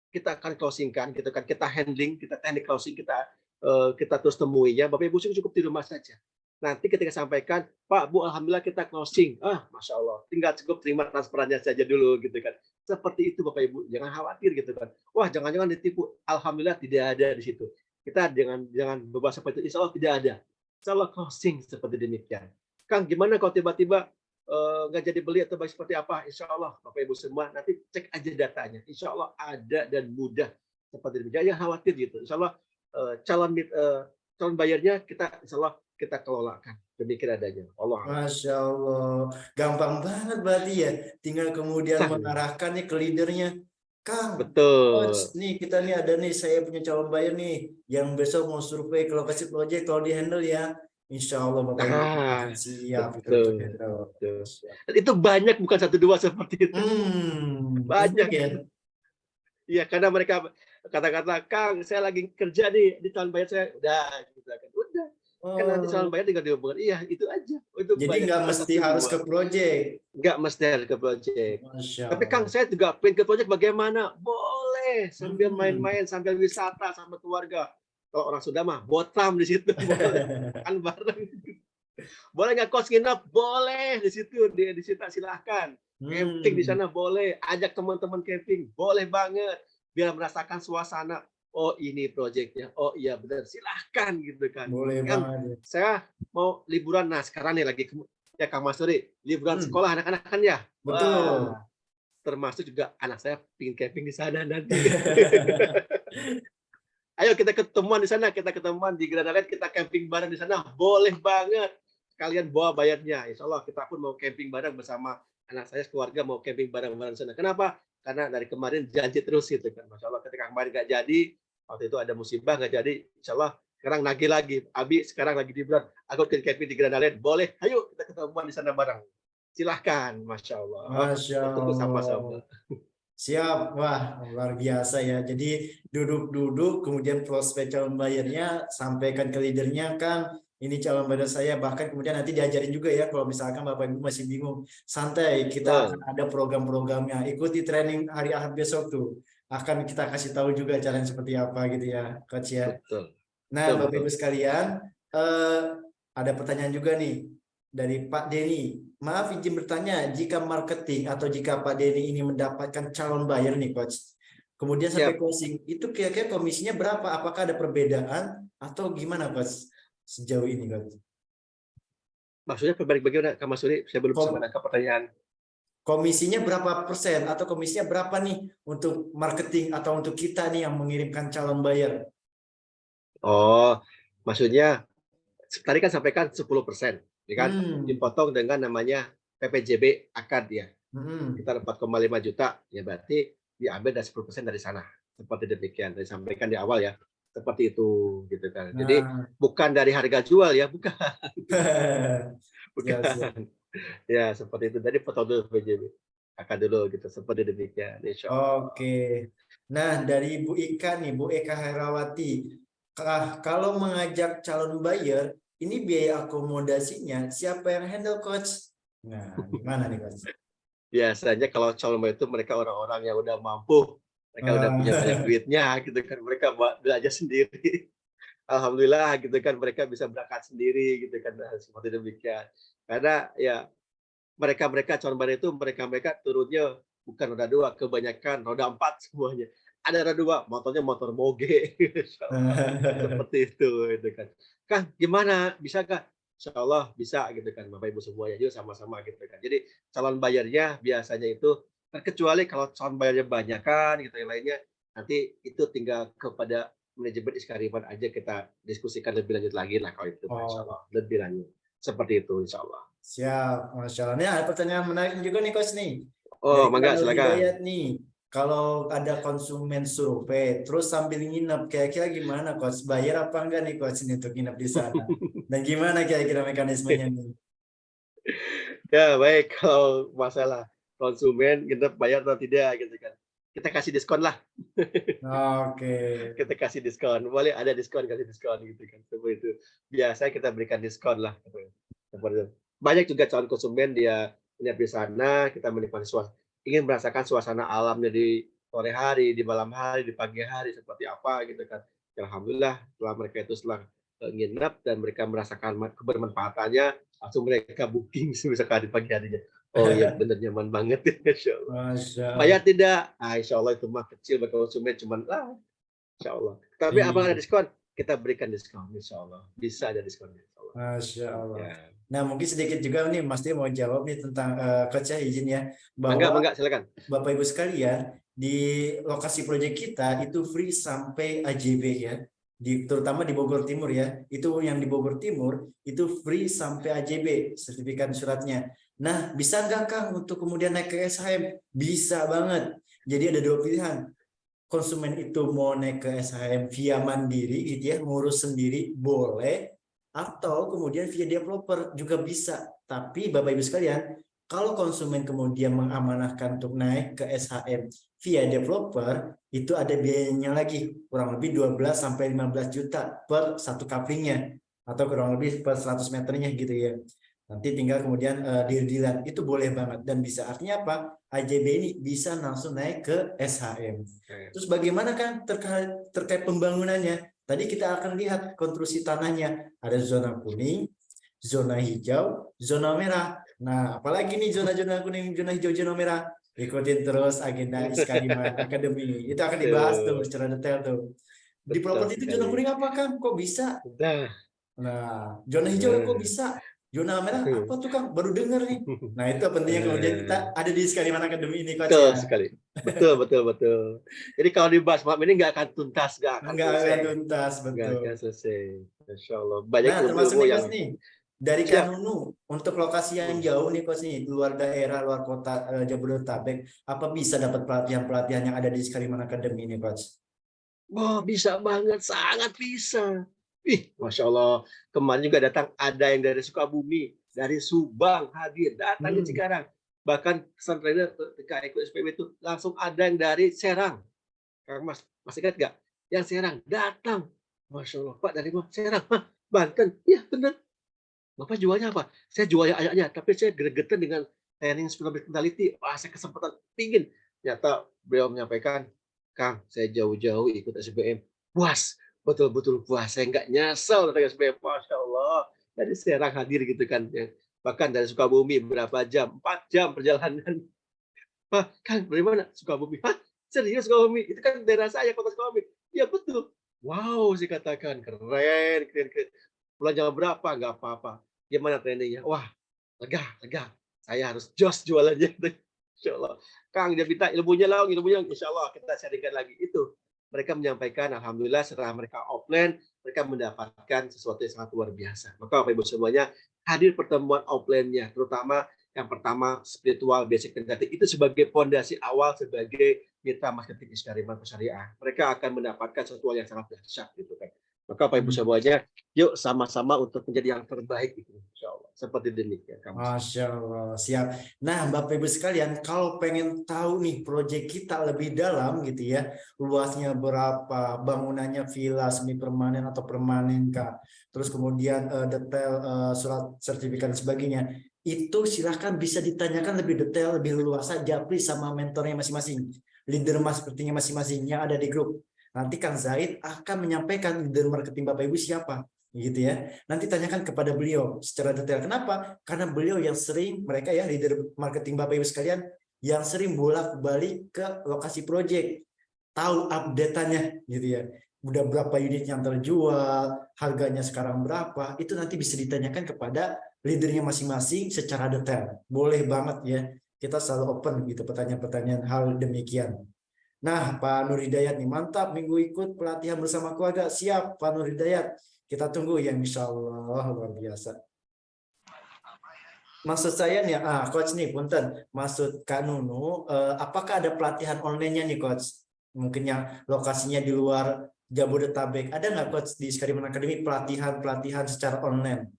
kita akan closingkan, gitu kan? Kita handling, kita teknik closing, kita terus temuinya. Bapak Ibu cukup di rumah saja. Nanti ketika sampaikan, Pak, Bu, alhamdulillah kita closing. Masya Allah, tinggal cukup terima transferannya saja dulu, gitu kan? Seperti itu Bapak Ibu, jangan khawatir gitu kan. Wah, jangan-jangan ditipu. Alhamdulillah tidak ada di situ. Kita jangan berbuat seperti itu. Insya Allah tidak ada. Insya Allah closing seperti demikian. Kang, gimana kalau tiba-tiba nggak jadi beli atau seperti apa? Insya Allah Bapak Ibu semua nanti cek aja datanya. Insya Allah ada dan mudah seperti demikian. Jangan khawatir gitu. Insya Allah calon bayarnya Insya Allah kita kelolakan. Demikian adanya. Allah. Masya Allah. Gampang banget berarti ya. Tinggal kemudian mengarahkannya ke leadernya. Kang, betul. Coach, nih kita nih ada nih, saya punya calon buyer nih yang besok mau survei ke lokasi proyek, kalau di handle ya, Insya Allah Bapak Ibu siap. Betul. Itu banyak, bukan 1-2 seperti itu. Banyak ya. Iya, karena mereka kata-kata, Kang, saya lagi kerja nih di calon buyer saya, udah. Kan nanti calon bayar tinggal dihubungkan. Iya, itu aja. Jadi nggak mesti harus ke proyek. Nggak mesti harus ke proyek. Tapi Kang, saya juga pengen ke proyek bagaimana? Boleh. Sambil main-main, sambil wisata sama keluarga. Kalau orang Sunda mah, botam di situ. Kan bareng. Boleh nggak kos nginep? Boleh di situ. Di situ silahkan. Camping di sana boleh. Ajak teman-teman camping. Boleh banget. Biar merasakan suasana. Oh ini proyeknya, oh iya benar, silahkan gitu kan. Boleh banget. Saya mau liburan, nah sekarang nih lagi ya Kang Mas Suri, liburan sekolah anak-anak kan ya. Betul. Termasuk juga anak saya pingin camping di sana nanti. Ayo kita ketemuan di sana, kita ketemuan di Grandalet, kita camping bareng di sana, boleh banget. Kalian bawa bayarnya, Insya Allah kita pun mau camping bareng bersama anak saya, keluarga mau camping bareng-bareng sana. Kenapa? Karena dari kemarin janji terus gitu kan. Masya Allah ketika kemarin nggak jadi, waktu itu ada musibah nggak jadi, Insya Allah sekarang nagih lagi. Abi sekarang lagi di bulan, aku ke camping di Grandalet, boleh, ayo kita ketemuan di sana bareng. Silahkan, Masya Allah. Masya Allah. Sama-sama. Siap, wah luar biasa ya. Jadi duduk-duduk, kemudian prospek calon bayarnya, sampaikan ke leadernya, Kang, ini calon bayar saya, bahkan kemudian nanti diajarin juga ya, kalau misalkan Bapak Ibu masih bingung, santai, kita akan ada program-programnya, ikuti training hari Ahad besok tuh, akan kita kasih tahu juga caranya seperti apa gitu ya, Coach ya. Betul. Nah, Bapak Ibu sekalian, ada pertanyaan juga nih dari Pak Denny. Maaf izin bertanya, jika marketing atau jika Pak Denny ini mendapatkan calon buyer nih Coach, kemudian sampai closing, itu kira-kira komisinya berapa? Apakah ada perbedaan atau gimana Coach sejauh ini Coach? Maksudnya bagaimana Kak Mas Suri? Saya belum bisa menangkap pertanyaan. Komisinya berapa persen atau komisinya berapa nih untuk marketing atau untuk kita nih yang mengirimkan calon buyer? Oh, maksudnya tadi kan sampaikan 10%, ya kan? Dipotong dengan namanya PPJB akad ya. Kita 4,5 juta, ya berarti diambil dari 10% dari sana. Seperti demikian, disampaikan di awal ya. Seperti itu gitu kan. Jadi bukan dari harga jual ya, bukan. Bukan. Ya, seperti itu. Jadi potong dulu PPJB akad dulu gitu. Seperti demikian, insya Allah. Oke. Nah, dari Bu Ika nih, Bu Eka Herawati. kalau mengajak calon buyer, ini biaya akomodasinya siapa yang handle, Coach? Nah, gimana nih, Coach? Biasanya kalau calon buyer itu mereka orang-orang yang udah mampu, mereka udah punya banyak duitnya gitu kan, mereka belajar sendiri. Alhamdulillah gitu kan, mereka bisa berangkat sendiri gitu kan, seperti demikian. Karena ya mereka calon buyer itu mereka turunnya bukan roda 2, kebanyakan roda 4 semuanya. Ada roda 2, motornya motor moge. Seperti itu gitu kan. Kang, gimana? Bisa Kak? Insya Allah bisa gitu kan, Bapak Ibu semuanya juga sama-sama gitu kan. Jadi calon bayarnya biasanya itu, terkecuali kalau calon bayarnya banyak kan gitu, yang lainnya nanti itu tinggal kepada manajemen Iskariman aja, kita diskusikan lebih lanjut lagi lah kalau itu, Insya Allah lebih lanjut seperti itu, Insya Allah. Siap, Masya Allah. Ini ada pertanyaan menarik juga nih, Coach nih. Oh, mangga silakan. Nih, kalau ada konsumen survei, terus sambil nginep, kira-kira gimana, Coach? Bayar apa enggak nih, Coach, ini untuk nginep di sana? Dan gimana kira-kira mekanismenya nih? Ya, baik. Kalau masalah konsumen nginep bayar atau tidak gitu kan, kita kasih diskon lah. Oke. Kita kasih diskon, boleh ada diskon, kasih diskon gitu kan. Seperti itu. Biasanya kita berikan diskon lah. Seperti itu. Banyak juga calon konsumen dia nginep di sana, kita menikmati ingin merasakan suasana alamnya di sore hari, di malam hari, di pagi hari seperti apa gitu kan. Alhamdulillah setelah mereka itu setelah nginep dan mereka merasakan kebermanfaatannya, langsung mereka booking misalkan di pagi harinya. Oh iya benar, nyaman banget. Insya Allah. Bayar tidak? Insya Allah itu mah kecil bagi konsumen, cuman Insya Allah. Tapi abang ada diskon, kita berikan diskon. Insya Allah bisa ada diskon. Masya Allah. Ya. Nah, mungkin sedikit juga nih Mas Dia mau jawab nih tentang Coach, izin ya, bahwa Mangga, silakan. Bapak Ibu sekalian, di lokasi proyek kita itu free sampai AJB ya. Terutama di Bogor Timur ya. Itu yang di Bogor Timur itu free sampai AJB sertifikat suratnya. Nah, bisa nggak Kang untuk kemudian naik ke SHM? Bisa banget. Jadi ada 2 pilihan. Konsumen itu mau naik ke SHM via mandiri gitu ya, ngurus sendiri boleh, atau kemudian via developer juga bisa. Tapi Bapak Ibu sekalian, kalau konsumen kemudian mengamanahkan untuk naik ke SHM via developer, itu ada biayanya lagi, kurang lebih 12 sampai 15 juta per satu couplingnya, atau kurang lebih per 100 meternya gitu ya. Nanti tinggal kemudian deal-dealan, itu boleh banget dan bisa. Artinya apa? AJB ini bisa langsung naik ke SHM. Terus bagaimana kan terkait pembangunannya? Tadi kita akan lihat konstruksi tanahnya, ada zona kuning, zona hijau, zona merah. Nah, apalagi nih zona-zona kuning, zona hijau, zona merah. Ikutin terus agenda Iskariman Academy. Itu akan dibahas tuh secara detail tuh. Di properti itu zona kuning apa kan? Kok bisa? Nah, zona hijau kok bisa? Zona merah apa tuh Kang? Baru dengar nih. Nah, itu pentingnya kemudian kita ada di Iskariman Academy ini, Coach. Betul sekali. Betul. Jadi kalau dibahas malam ini nggak akan tuntas, nggak akan tuntas, betul. Nggak akan selesai. Insya Allah. Banyak termasuk nih, Coach nih. Dari Kanunu untuk lokasi yang jauh nih, Coach nih, luar daerah, luar kota Jabodetabek, apa bisa dapat pelatihan-pelatihan yang ada di Iskariman Academy ini, Coach? Wah, bisa banget, sangat bisa. Masya Allah, kemarin juga datang ada yang dari Sukabumi, dari Subang hadir, datang ke Cikarang. Bahkan pesan trainer ketika ikut SPB itu langsung ada yang dari Serang. Kang Mas, masih ingat nggak? Yang Serang datang. Masya Allah, Pak dari mana? Serang, Banten. Iya benar. Bapak jualnya apa? Saya jualnya ayahnya, tapi saya gregetan dengan training hospitality. Wah, saya kesempatan pingin. Ternyata beliau menyampaikan, Kang, saya jauh-jauh ikut SBM. Puas. Betul-betul puas, saya nggak nyesel dengan SBM, Masya Allah. Dari Serang hadir gitu kan, bahkan dari Sukabumi berapa jam, 4 jam perjalanan. Wah, Kang dari mana? Sukabumi. Hah, serius Sukabumi? Itu kan daerah saya, kota Sukabumi. Ya betul. Wow, saya katakan keren. Pulang jam berapa? Nggak apa-apa. Gimana trainingnya? Wah, lega. Saya harus jos jualannya. Insya Allah. Kang dia minta ilmunya, Insya Allah kita sharingkan lagi itu. Mereka menyampaikan, alhamdulillah setelah mereka offline, mereka mendapatkan sesuatu yang sangat luar biasa. Maka Bapak Ibu semuanya hadir pertemuan offline-nya, terutama yang pertama spiritual basic tentatif itu sebagai fondasi awal sebagai mitra marketing Iskariman Syariah. Mereka akan mendapatkan sesuatu yang sangat dahsyat gitu kan. Maka Bapak Ibu semuanya, yuk sama-sama untuk menjadi yang terbaik itu, insya Allah. Seperti demikian. Masya Allah, siap. Nah, Bapak Ibu sekalian, kalau pengen tahu nih proyek kita lebih dalam gitu ya, luasnya berapa, bangunannya villa, semi permanen atau permanen kah, terus kemudian detail surat sertifikat dan sebagainya, itu silahkan bisa ditanyakan lebih detail, lebih luas Japri sama mentornya masing-masing, leader marketingnya masing-masing yang ada di grup. Nanti Kang Zaid akan menyampaikan leader marketing Bapak Ibu siapa. Gitu ya, nanti tanyakan kepada beliau secara detail. Kenapa? Karena beliau yang sering, mereka ya leader marketing Bapak Ibu sekalian, yang sering bolak-balik ke lokasi proyek, tahu update-annya gitu ya, udah berapa unit yang terjual, harganya sekarang berapa, itu nanti bisa ditanyakan kepada leadernya masing-masing secara detail. Boleh banget ya, kita selalu open gitu pertanyaan-pertanyaan hal demikian. Nah, Pak Nur Hidayat nih, mantap minggu ikut pelatihan bersama keluarga. Siap Pak Nur Hidayat. Kita tunggu yang insya Allah luar biasa. Maksud saya nih, Coach nih, punten. Maksud Kak Nunu, apakah ada pelatihan online-nya nih, Coach? Mungkin yang lokasinya di luar Jabodetabek. Ada nggak, Coach, di Iskariman Academy pelatihan secara online?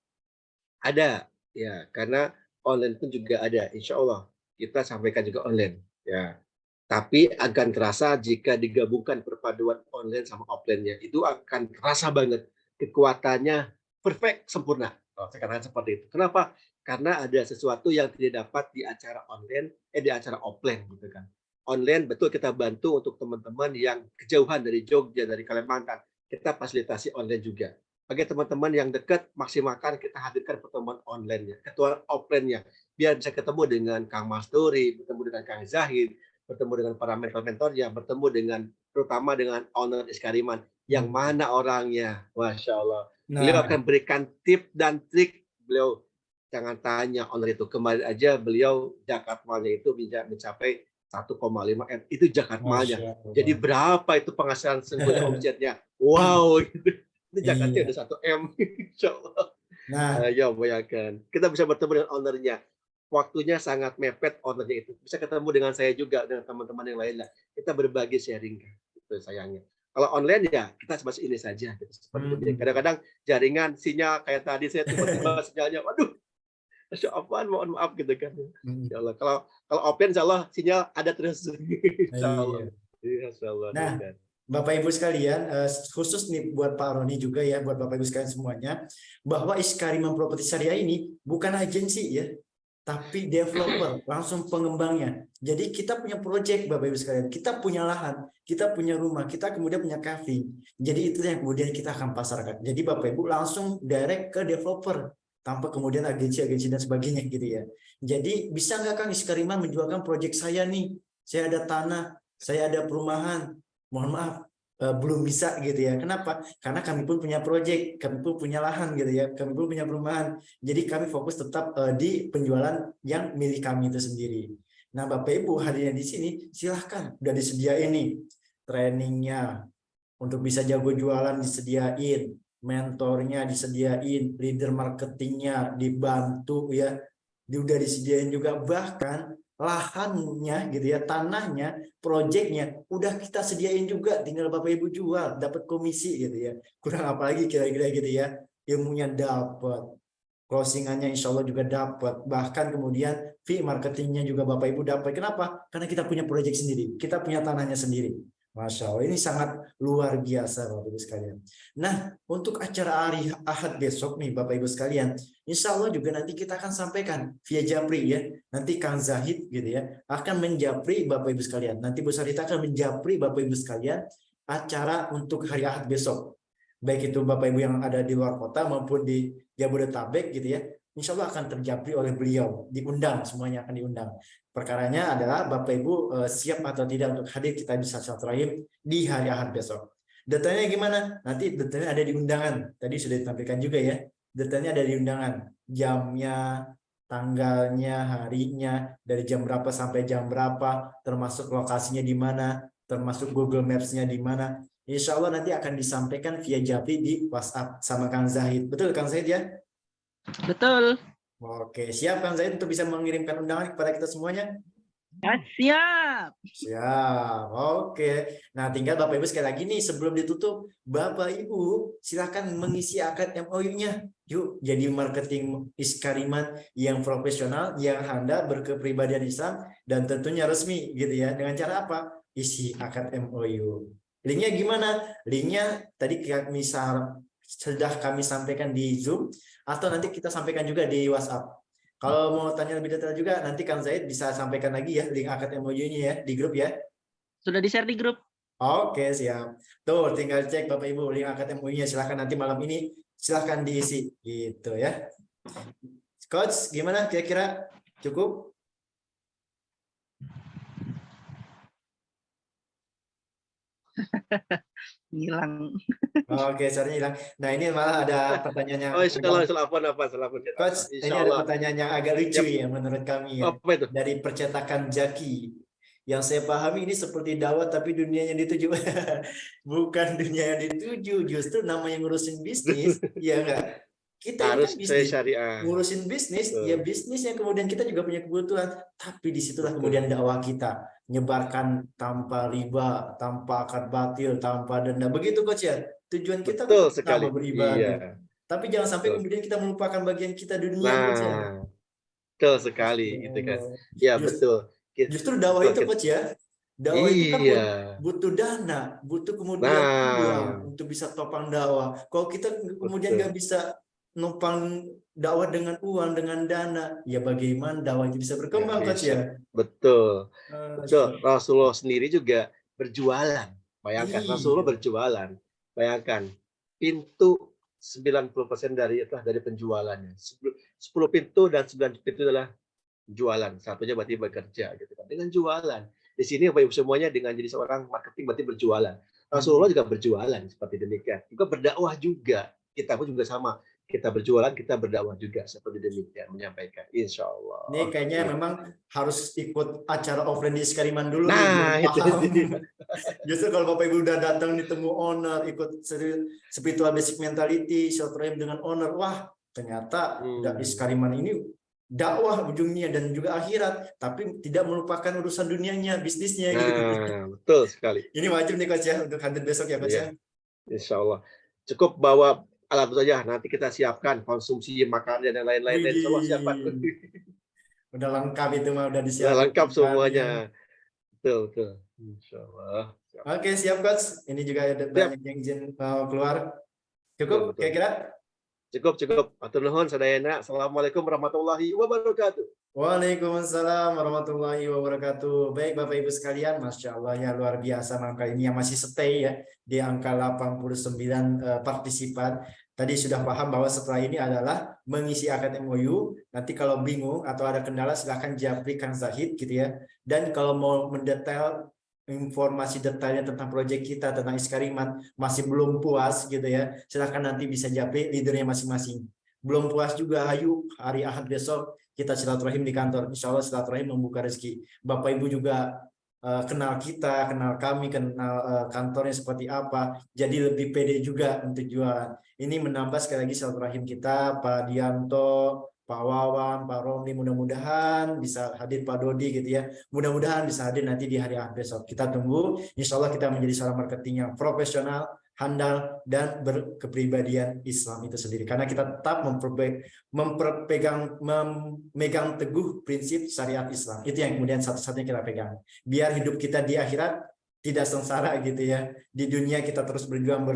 Ada, ya, karena online pun juga ada. Insya Allah kita sampaikan juga online, ya. Tapi akan terasa jika digabungkan perpaduan online sama offline-nya, itu akan terasa banget. Kekuatannya perfect, sempurna. Saya katakan seperti itu. Kenapa? Karena ada sesuatu yang tidak dapat di acara online, di acara offline gitu kan. Online betul kita bantu untuk teman-teman yang kejauhan dari Jogja, dari Kalimantan. Kita fasilitasi online juga. Bagi teman-teman yang dekat, maksimalkan kita hadirkan pertemuan online-nya, ketua offline-nya. Biar bisa ketemu dengan Kang Masturi, bertemu dengan Kang Zahid, bertemu dengan para mentor-mentornya, bertemu dengan terutama dengan owner Iskariman. Yang mana orangnya, Masya Allah. Beliau akan berikan tip dan trik. Beliau jangan tanya owner itu. Kemarin aja beliau zakat malnya itu mencapai 1,5 M. Itu zakat malnya. Jadi berapa itu penghasilan sesungguhnya omsetnya? Wow. Itu zakatnya udah 1 M. Insya Allah. Nah, ya bayangkan. Kita bisa bertemu dengan ownernya. Waktunya sangat mepet ownernya itu. Bisa ketemu dengan saya juga, dengan teman-teman yang lain. Kita berbagi sharing. Itu sayangnya. Kalau online ya kita masih ini saja. Kadang-kadang jaringan sinyal kayak tadi saya tiba-tiba sinyalnya, waduh, Masya Allah, mohon maaf gitu kan. Insya Allah. Kalau offline Insya Allah sinyal ada terus. Insya Allah. Insya Allah. Nah, Bapak Ibu sekalian, khusus nih buat Pak Roni juga ya, buat Bapak Ibu sekalian semuanya, bahwa Iskariman Properti Syariah ini bukan agensi ya, tapi developer, langsung pengembangnya. Jadi kita punya proyek Bapak Ibu sekalian, kita punya lahan, kita punya rumah, kita kemudian punya cafe. Jadi itu yang kemudian kita akan pasarkan. Jadi Bapak Ibu langsung direct ke developer, tanpa kemudian agensi-agensi dan sebagainya gitu ya. Jadi bisa nggak Kang Iskariman menjualkan proyek saya nih, saya ada tanah, saya ada perumahan, mohon maaf, belum bisa gitu ya. Kenapa? Karena kami pun punya proyek, kami pun punya lahan gitu ya, kami pun punya perumahan. Jadi kami fokus tetap di penjualan yang milik kami itu sendiri. Nah, Bapak Ibu hadirnya di sini, silahkan udah disediain nih trainingnya untuk bisa jago jualan, disediain mentornya, disediain leader marketingnya, dibantu ya, udah disediain juga, bahkan lahannya gitu ya, tanahnya, proyeknya udah kita sediain juga, tinggal Bapak Ibu jual, dapat komisi gitu ya. Kurang apa lagi kira-kira gitu ya, ilmunya dapat, closingannya insya Allah juga dapat, bahkan kemudian fee marketingnya juga Bapak Ibu dapat. Kenapa? Karena kita punya proyek sendiri, kita punya tanahnya sendiri. Masya Allah, ini sangat luar biasa Bapak Ibu sekalian. Nah, untuk acara hari Ahad besok nih Bapak Ibu sekalian, insya Allah juga nanti kita akan sampaikan via Japri ya. Nanti Kang Zahid gitu ya akan menjapri Bapak Ibu sekalian. Nanti Bu Sarita akan menjapri Bapak Ibu sekalian acara untuk hari Ahad besok. Baik itu Bapak Ibu yang ada di luar kota maupun di Jabodetabek gitu ya. Insya Allah akan terjapri oleh beliau, diundang, semuanya akan diundang. Perkaranya adalah Bapak Ibu siap atau tidak untuk hadir, kita bisa silaturahim di hari Ahad besok. Detailnya gimana? Nanti detailnya ada di undangan. Tadi sudah ditampilkan juga ya. Detailnya ada di undangan. Jamnya, tanggalnya, harinya, dari jam berapa sampai jam berapa, termasuk lokasinya di mana, termasuk Google Maps-nya di mana. Insya Allah nanti akan disampaikan via Japri di WhatsApp sama Kang Zahid. Betul Kang Zahid ya? Betul. Oke, siap Kang Zahid untuk bisa mengirimkan undangan kepada kita semuanya? Siap. Siap, oke. Nah, tinggal Bapak Ibu sekali lagi nih sebelum ditutup, Bapak Ibu silakan mengisi akad MOU-nya. Yuk, jadi marketing Iskariman yang profesional, yang handal, berkepribadian Islam, dan tentunya resmi gitu ya. Dengan cara apa? Isi akad MOU. Linknya gimana? Linknya tadi sudah kami sampaikan di Zoom, atau nanti kita sampaikan juga di WhatsApp. Kalau mau tanya lebih detail juga, nanti Kang Zaid bisa sampaikan lagi ya link akad MOU-nya ya di grup ya. Sudah di-share di grup. Oke, siap. Tuh, tinggal cek Bapak Ibu link akad MOU-nya. Silahkan nanti malam ini silahkan diisi gitu ya. Coach, gimana kira-kira? Cukup? Hilang. Oke, sorry hilang. Nah, ini malah ada pertanyaannya. Oh, insyaallah apa? Coach, ini ada pertanyaan yang agak lucu ya menurut kami ya. Apa itu? Dari percetakan Jaki. Yang saya pahami ini seperti dakwah tapi dunia yang dituju. Bukan dunia yang dituju, justru nama yang ngurusin bisnis, ya enggak? Kita harus ini kan bisnis, syariah. ngurusin bisnis, ya bisnis yang kemudian kita juga punya kebutuhan, tapi disitulah kemudian dakwah kita, nyebarkan tanpa riba, tanpa akad batil, tanpa denda. Begitu Coach ya? Tujuan kita sekali beribadah. iya. Tapi jangan sampai kemudian kita melupakan bagian kita dunia. Nah, betul sekali gitu kan. Ya, betul. Justru dakwah itu Coach ya. Dakwah itu kan butuh dana, butuh kemudian uang untuk bisa topang dakwah. Kalau kita kemudian nggak bisa nopang dakwah dengan uang, dengan dana, ya bagaimana dakwah itu bisa berkembang Coach ya? Betul. Betul. Rasulullah sendiri juga berjualan. Bayangkan Rasulullah berjualan. Bayangkan pintu 90% dari penjualannya. 10 pintu dan 9 pintu adalah jualan. Satunya berarti bekerja gitu kan. Dengan jualan. Di sini Bapak Ibu semuanya dengan jadi seorang marketing berarti berjualan. Rasulullah juga berjualan seperti demikian. Juga berdakwah juga. Kita pun juga sama. Kita berjualan, kita berdakwah juga seperti demikian menyampaikan. Insya Allah. Ini kayaknya memang harus ikut acara offline di Iskariman dulu. Nah, itu. Justru kalau Bapak Ibu udah datang ditemu owner, ikut spiritual basic mentality, silaturahim dengan owner, wah ternyata Iskariman ini dakwah ujungnya dan juga akhirat, tapi tidak melupakan urusan dunianya, bisnisnya gitu. Betul sekali. Ini wajib nih Coach ya untuk hadir besok ya Coach ya. Insya Allah. Cukup bawa alat saja, nanti kita siapkan konsumsi makanan dan lain-lain. Insya Allah siapkan. Udah lengkap itu mah, udah disiapkan. Udah lengkap semuanya. Betul. Insya Allah. Oke, siap Coach. Ini juga ada banyak yang izin keluar. Cukup kira-kira? Cukup. Atur nuhun sadayana. Assalamualaikum warahmatullahi wabarakatuh. Waalaikumsalam warahmatullahi wabarakatuh. Baik Bapak Ibu sekalian, Masya Allah ya luar biasa angka ini yang masih stay ya di angka 89 partisipan. Tadi sudah paham bahwa setelah ini adalah mengisi akad MOU. Nanti kalau bingung atau ada kendala silahkan japri Kang Zahid gitu ya. Dan kalau mau mendetail informasi detailnya tentang proyek kita, tentang Iskariman, masih belum puas gitu ya, silahkan nanti bisa japri leadernya masing-masing. Belum puas juga, ayo hari Ahad besok kita silaturahim di kantor. Insya Allah silaturahim membuka rezeki. Bapak Ibu juga kenal kita, kenal kami, kenal kantornya seperti apa. Jadi lebih pede juga untuk jualan. Ini menambah sekali lagi silaturahim kita, Pak Dianto, Pak Wawan, Pak Romli, mudah-mudahan bisa hadir Pak Dodi gitu ya. Mudah-mudahan bisa hadir nanti di hari Ahad besok. Kita tunggu. Insya Allah kita menjadi seorang marketing yang profesional, handal, dan berkepribadian Islam itu sendiri. Karena kita tetap memegang teguh prinsip syariat Islam. Itu yang kemudian satu-satunya kita pegang. Biar hidup kita di akhirat tidak sengsara gitu ya. Di dunia kita terus berjuang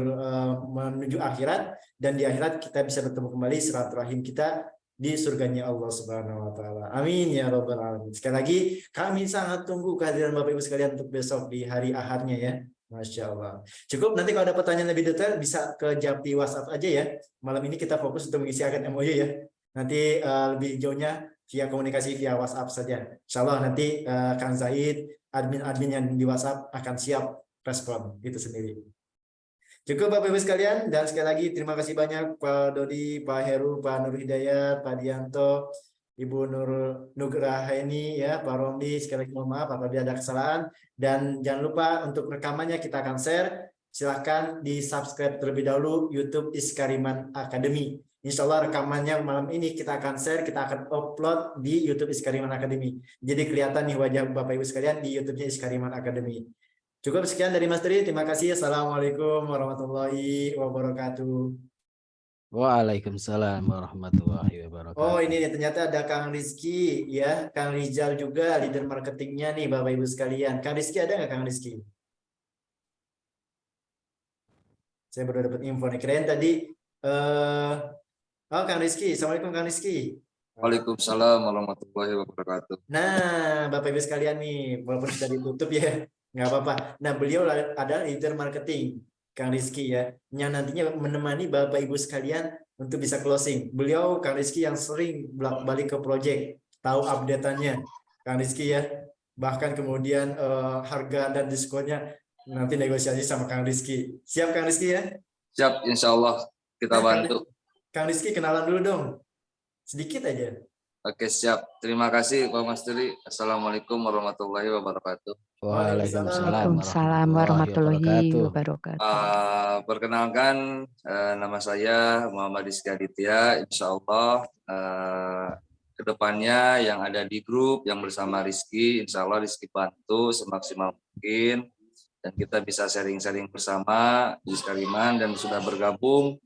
menuju akhirat, dan di akhirat kita bisa bertemu kembali silaturahim kita di surganya Allah Subhanahu wa taala. Amin ya rabbal alamin. Sekali lagi kami sangat tunggu kehadiran Bapak Ibu sekalian untuk besok di hari Ahadnya ya. Masya Allah. Cukup, nanti kalau ada pertanyaan lebih detail bisa ke Japri WhatsApp aja ya. Malam ini kita fokus untuk mengisi akad MOU ya. Nanti lebih jauhnya via komunikasi via WhatsApp saja. Insya Allah nanti Kang Zaid, admin-admin yang di WhatsApp akan siap respon itu sendiri. Cukup Bapak Ibu sekalian, dan sekali lagi terima kasih banyak Pak Dodi, Pak Heru, Pak Nur Hidayat, Pak Dianto, Ibu Nur Nugrahaini ya, Pak Romli, sekali lagi mohon maaf apabila ada kesalahan, dan jangan lupa untuk rekamannya kita akan share. Silahkan di subscribe terlebih dahulu YouTube Iskariman Academy. Insya Allah rekamannya malam ini kita akan share, kita akan upload di YouTube Iskariman Academy. Jadi kelihatan nih wajah Bapak Ibu sekalian di YouTube-nya Iskariman Academy. Cukup sekian dari Mas Tri. Terima kasih. Assalamualaikum warahmatullahi wabarakatuh. Waalaikumsalam warahmatullahi wabarakatuh. Oh ini nih, ternyata ada Kang Rizky ya, Kang Rizal juga leader marketingnya nih Bapak Ibu sekalian. Kang Rizky ada nggak Kang Rizky? Saya baru dapat info nih, keren tadi. Oh Kang Rizky, Assalamualaikum Kang Rizky. Waalaikumsalam warahmatullahi wabarakatuh. Nah Bapak Ibu sekalian nih, walaupun sudah ditutup ya, nggak apa-apa. Nah beliau ada leader marketing. Kang Rizky ya, yang nantinya menemani Bapak Ibu sekalian untuk bisa closing. Beliau Kang Rizky yang sering balik ke project, tahu update-annya Kang Rizky ya. Bahkan kemudian harga dan diskonnya nanti negosiasi sama Kang Rizky. Siap Kang Rizky ya? Siap, insya Allah kita bantu. Kang Rizky kenalan dulu dong, sedikit aja. Oke, siap. Terima kasih Pak Mas Tri. Assalamualaikum warahmatullahi wabarakatuh. Waalaikumsalam warahmatullahi wabarakatuh. Perkenalkan, nama saya Muhammad Rizky Aditya. Insya Allah kedepannya yang ada di grup yang bersama Rizky, insya Allah Rizky bantu semaksimal mungkin dan kita bisa sharing-sharing bersama di Iskariman dan sudah bergabung,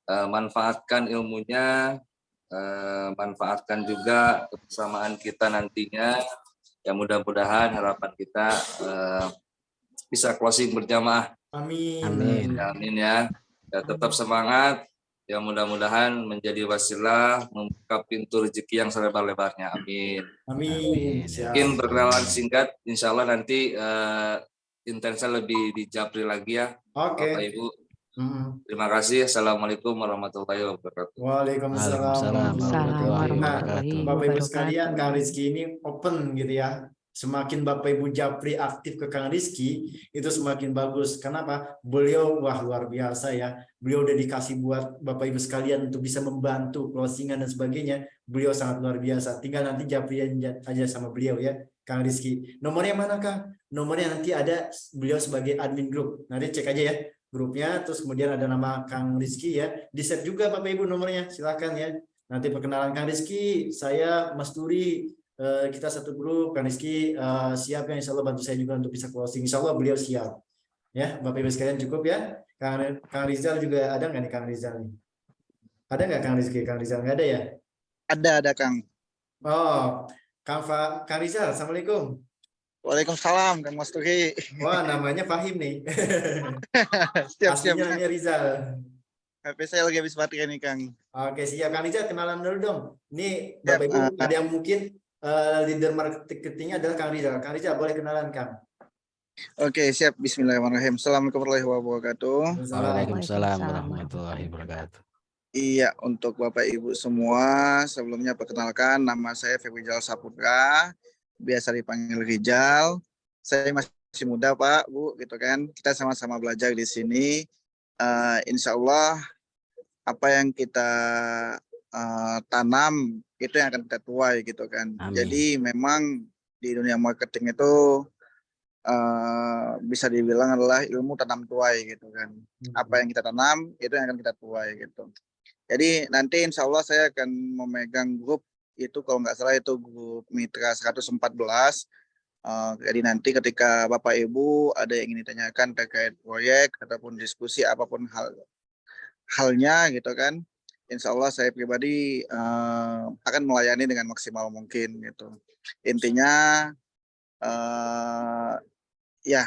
manfaatkan ilmunya, manfaatkan juga kebersamaan kita nantinya. Ya mudah-mudahan harapan kita bisa closing berjamaah. Amin. Amin. Amin ya. Ya tetap semangat. Ya mudah-mudahan menjadi wasilah membuka pintu rezeki yang selebar-lebarnya. Amin. Amin. Mungkin perkenalan singkat. Insya Allah nanti intensnya lebih dijapri lagi ya. Oke. Bapak Ibu. Terima kasih. Assalamualaikum warahmatullahi wabarakatuh. Waalaikumsalam warahmatullahi wabarakatuh. Bapak Ibu sekalian, Kang Rizky ini open gitu ya. Semakin Bapak Ibu japri aktif ke Kang Rizky, itu semakin bagus. Kenapa? Beliau wah luar biasa ya. Beliau dedikasi buat Bapak Ibu sekalian untuk bisa membantu closingan dan sebagainya. Beliau sangat luar biasa. Tinggal nanti japri aja sama beliau ya, Kang Rizky. Nomornya mana Kang? Nomornya nanti ada beliau sebagai admin grup. Nanti cek aja ya grupnya, terus kemudian ada nama Kang Rizky ya, di-share juga Bapak Ibu nomornya, silakan ya. Nanti perkenalan Kang Rizky, saya Mas Turi, kita satu grup. Kang Rizky siap ya, insya Allah bantu saya juga untuk bisa closing, insya Allah beliau siap ya. Bapak Ibu sekalian cukup ya. Kang Rizal juga ada nggak nih Kang Rizal nih? Ada nggak Kang Rizky? Kang Rizal nggak ada ya? Ada Kang. Oh, Kang Rizal, Assalamualaikum. Waalaikumsalam, Kang Mas Tuhi. Wah, namanya Fahim nih. Siap. Namanya Rizal. HP saya lagi habis baterai nih, Kang. Oke, siap. Kang Rizal, kenalan dulu dong. Ini Bapak Ibu, ada yang mungkin leader marketingnya adalah Kang Rizal. Kang Rizal, boleh kenalan, Kang. Oke, siap. Bismillahirrahmanirrahim. Assalamualaikum warahmatullahi wabarakatuh. Waalaikumsalam warahmatullahi wabarakatuh. Iya, untuk Bapak Ibu semua, sebelumnya perkenalkan nama saya Febrizal Saputra. Biasa dipanggil Rizal. Saya masih muda Pak, Bu, gitu kan. Kita sama-sama belajar di sini. Insya Allah apa yang kita tanam itu yang akan kita tuai gitu kan. Amin. Jadi memang di dunia marketing itu bisa dibilang adalah ilmu tanam tuai gitu kan. Apa yang kita tanam itu yang akan kita tuai gitu. Jadi nanti insya Allah saya akan memegang grup itu, kalau nggak salah itu grup Mitra 114. Jadi nanti ketika Bapak Ibu ada yang ingin ditanyakan terkait proyek ataupun diskusi apapun halnya gitu kan, insya Allah saya pribadi akan melayani dengan maksimal mungkin gitu. Intinya ya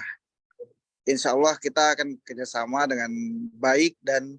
insya Allah kita akan kerjasama dengan baik dan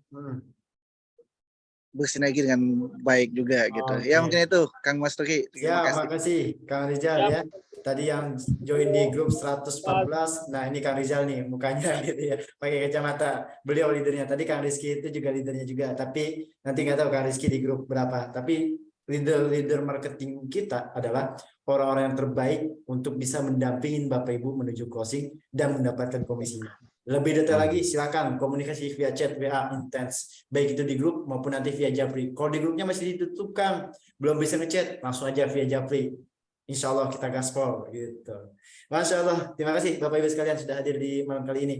bersinergi dengan baik juga gitu. Ya mungkin itu Kang Mas Tuki. Terima kasih Kang Rizal ya. Tadi yang join di grup 114. Nah, ini Kang Rizal nih mukanya gitu ya. Pakai kacamata. Beliau leadernya. Tadi Kang Rizky itu juga leadernya juga. Tapi nanti nggak tahu Kang Rizky di grup berapa. Tapi leader marketing kita adalah orang-orang yang terbaik untuk bisa mendampingin Bapak Ibu menuju closing dan mendapatkan komisinya. Lebih detail lagi silakan komunikasi via chat, WA intens, baik itu di grup maupun nanti via Japri. Kalau di grupnya masih ditutup Kang, belum bisa ngechat, langsung aja via Japri. Insya Allah kita gaspol gitu. Masya Allah, terima kasih Bapak Ibu sekalian sudah hadir di malam kali ini.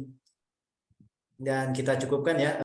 Dan kita cukupkan ya